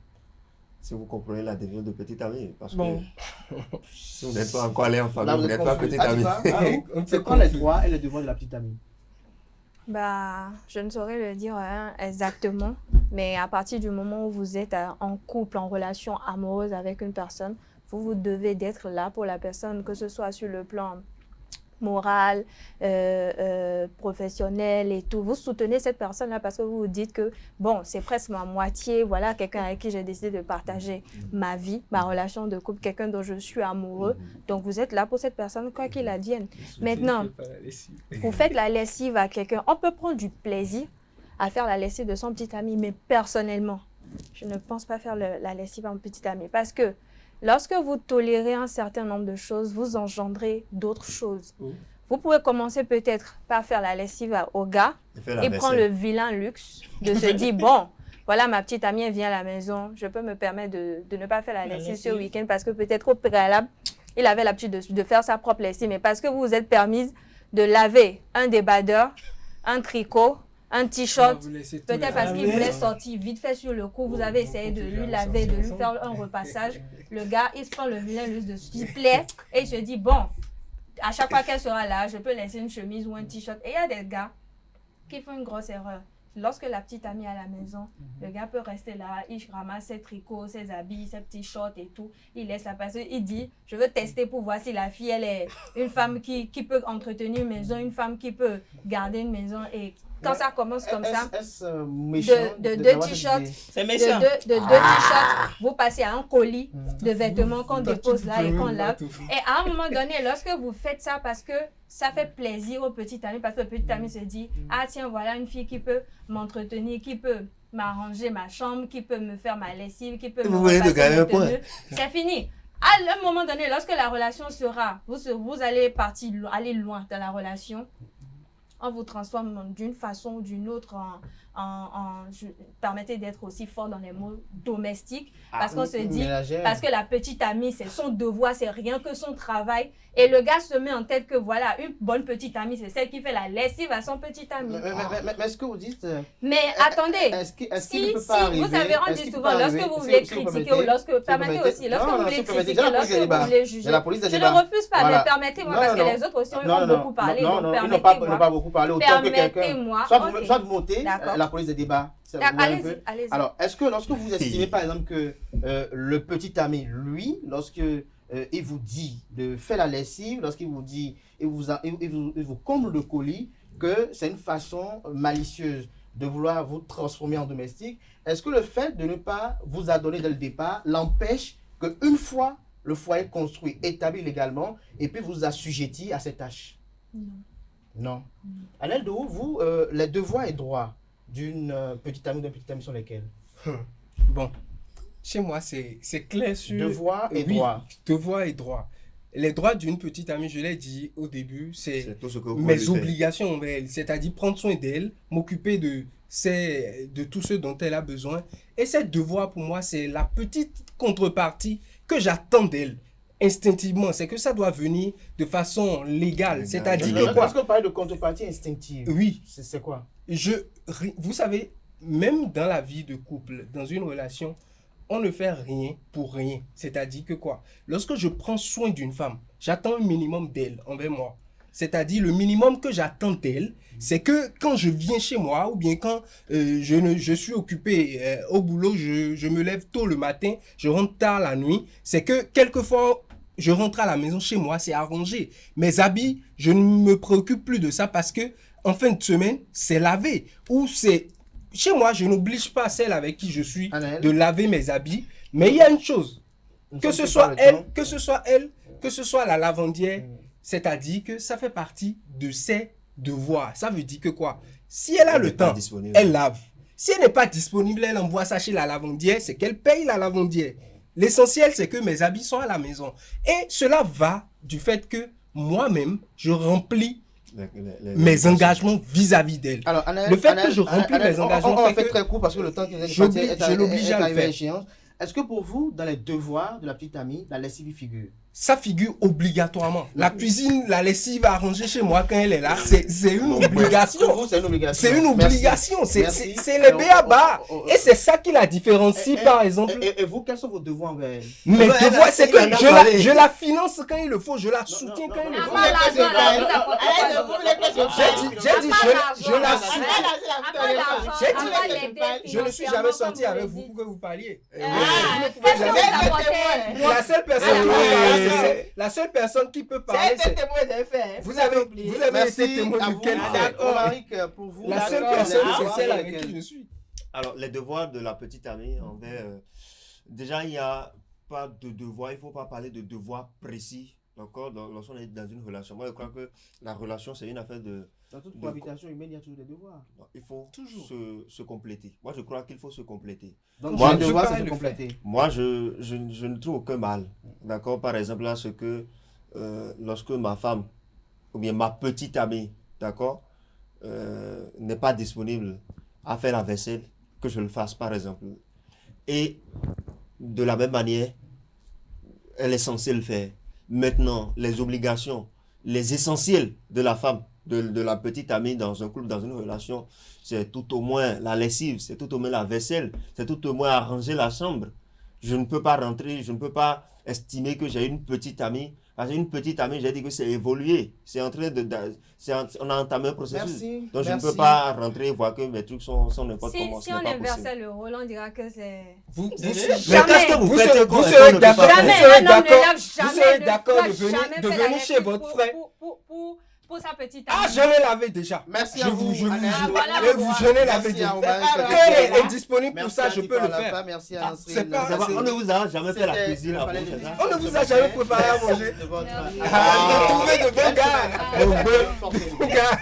Si vous comprenez la déviation de petite amie, parce bon. que si vous n'êtes pas encore allé en famille, vous n'êtes pas petite amie. C'est quoi les droits et les devoirs de la petite amie? Je ne saurais le dire exactement, mais à partir du moment où vous êtes en couple, en relation amoureuse avec une personne, vous devez d'être là pour la personne, que ce soit sur le plan moral, professionnel et tout. Vous soutenez cette personne-là parce que vous vous dites que, bon, c'est presque ma moitié, voilà, quelqu'un avec qui j'ai décidé de partager ma vie, ma relation de couple, quelqu'un dont je suis amoureux. Donc, vous êtes là pour cette personne, quoi qu'il advienne. Maintenant, vous faites la lessive à quelqu'un. On peut prendre du plaisir à faire la lessive de son petit ami, mais personnellement, je ne pense pas faire la lessive à mon petit ami parce que lorsque vous tolérez un certain nombre de choses, vous engendrez d'autres choses. Vous pouvez commencer peut-être par faire la lessive au gars et prendre le vilain luxe de se dire, bon, voilà, ma petite amie vient à la maison, je peux me permettre de ne pas faire la lessive ce week-end parce que peut-être au préalable, il avait l'habitude de faire sa propre lessive, mais parce que vous vous êtes permise de laver un débardeur, un tricot, un t-shirt, peut-être parce qu'il voulait sortir vite fait sur le coup, vous avez essayé de lui laver, de lui faire un repassage. Le gars, il se prend le vilain luxe de s'il plaît et il se dit, bon, à chaque fois qu'elle sera là, je peux laisser une chemise ou un t-shirt. Et il y a des gars qui font une grosse erreur. Lorsque la petite amie est à la maison, le gars peut rester là, il ramasse ses tricots, ses habits, ses petits shorts et tout. Il laisse la personne, il dit, je veux tester pour voir si la fille, elle est une femme qui peut entretenir une maison, une femme qui peut garder une maison. Et quand ça commence comme ça, de deux t-shirts, de deux t-shirts, vous passez à un colis de vêtements qu'on dépose là et qu'on lave. Et à un moment donné, lorsque vous faites ça parce que ça fait plaisir au petit ami, parce que le petit ami se dit, ah tiens, voilà une fille qui peut m'entretenir, qui peut m'arranger ma chambre, qui peut me faire ma lessive, qui peut me repasser mes tenues. C'est fini. À un moment donné, lorsque la relation sera, vous allez aller loin dans la relation, on vous transforme d'une façon ou d'une autre permettez d'être aussi fort dans les mots domestiques, parce qu'on se dit, parce que la petite amie, c'est son devoir, c'est rien que son travail. Et le gars se met en tête que voilà, une bonne petite amie, c'est celle qui fait la lessive à son petit ami. Mais est-ce que vous dites... Mais attendez, si vous savez, on dit souvent, lorsque vous voulez critiquer ou lorsque vous voulez critiquer, lorsque vous voulez juger, je ne refuse pas, mais permettez-moi, parce que les autres aussi ont beaucoup parlé, donc permettez-moi. Ils n'ont pas beaucoup parlé, autant que quelqu'un... Soit vous montez la police des débats. Allez-y. Alors, est-ce que lorsque vous estimez par exemple que le petit ami, lui, lorsque il vous dit de faire la lessive, lorsqu'il vous dit, il vous comble de colis, que c'est une façon malicieuse de vouloir vous transformer en domestique, est-ce que le fait de ne pas vous adonner dès le départ l'empêche qu'une fois le foyer construit, établi légalement, et puis vous assujetti à cette tâche? Non. Annelle de vous, les devoirs et droits d'une petite amie ou d'un petit ami sont lesquels? Bon, chez moi, c'est clair sur... Devoirs et droits. Devoirs et droits. Les droits d'une petite amie, je l'ai dit au début, c'est mes obligations envers elle. C'est-à-dire prendre soin d'elle, m'occuper de tout ce dont elle a besoin. Et ces devoirs, pour moi, c'est la petite contrepartie que j'attends d'elle. Instinctivement, c'est que ça doit venir de façon légale. C'est-à-dire que quoi? Est-ce que vous parlez de contrepartie instinctive? Oui. C'est quoi? Vous savez, même dans la vie de couple, dans une relation, on ne fait rien pour rien. C'est-à-dire que quoi? Lorsque je prends soin d'une femme, j'attends un minimum d'elle envers moi. C'est-à-dire le minimum que j'attends d'elle, c'est que quand je viens chez moi ou bien quand je suis occupé au boulot, je me lève tôt le matin, je rentre tard la nuit, c'est que quelquefois je rentre à la maison chez moi, c'est arrangé. Mes habits, je ne me préoccupe plus de ça parce que en fin de semaine, c'est lavé. Ou c'est... Chez moi, je n'oblige pas celle avec qui je suis de laver mes habits. Mais il y a une chose. Que ce soit elle, que ce soit la lavandière, c'est-à-dire que ça fait partie de ses devoirs. Ça veut dire que quoi? Si elle a le temps, elle lave. Si elle n'est pas disponible, elle envoie ça chez la lavandière, c'est qu'elle paye la lavandière. L'essentiel, c'est que mes habits sont à la maison. Et cela va du fait que moi-même, je remplis mes engagements vis-à-vis d'elle. Le fait que je remplis mes engagements... On fait très court parce que le temps qui nous est l'oblige à le faire. Est-ce que pour vous, dans les devoirs de la petite amie, la lessive figure? Ça figure obligatoirement. La cuisine, la lessive à ranger chez moi quand elle est là, c'est une obligation. C'est une obligation. C'est une obligation. C'est le b.a.-ba. Et c'est ça qui la différencie, par exemple. Et vous, quels sont vos devoirs envers elle? Mes devoirs, c'est que je la finance quand il le faut, je la soutiens quand il le faut. J'ai dit, je la soutiens. Je ne suis jamais sorti avec vous pour que vous parliez. La seule personne qui peut parler, c'est témoin des faits. Vous avez été témoin de quel fait? Pour vous, la seule personne, c'est celle avec qui je suis. Alors, les devoirs de la petite amie envers... déjà, il n'y a pas de devoir, il ne faut pas parler de devoir précis. D'accord, lorsqu'on est dans une relation. Moi, je crois que la relation, c'est une affaire de... Dans toute cohabitation humaine, il y a toujours des devoirs. Non, il faut toujours se compléter. Moi, je crois qu'il faut se compléter. Donc, moi, devoir, c'est se compléter. Moi, je ne trouve aucun mal. D'accord, par exemple, là, ce que lorsque ma femme, ou bien ma petite amie, d'accord, n'est pas disponible à faire la vaisselle, que je le fasse, par exemple. Et de la même manière, elle est censée le faire. Maintenant, les obligations, les essentiels de la femme, de la petite amie dans un couple, dans une relation, c'est tout au moins la lessive, c'est tout au moins la vaisselle, c'est tout au moins arranger la chambre. Je ne peux pas rentrer, je ne peux pas estimer que j'ai une petite amie. Parce qu'une petite amie, j'ai dit que c'est évolué. C'est en train on a entamé un processus. Donc je ne peux pas rentrer et voir que mes trucs sont n'importe comment. Si on inversait le rôle, on dira que c'est... Mais qu'est-ce que vous faites? Vous serez d'accord de venir chez votre frère pour sa petite amie. Ah, je l'ai lavé déjà. Merci à vous. Je l'ai lavé déjà. Quand elle est disponible pour ça, je peux le faire. Merci à on ne vous a jamais fait la cuisine avant. On ne vous a jamais préparé à manger. Vous trouvez de bons gars.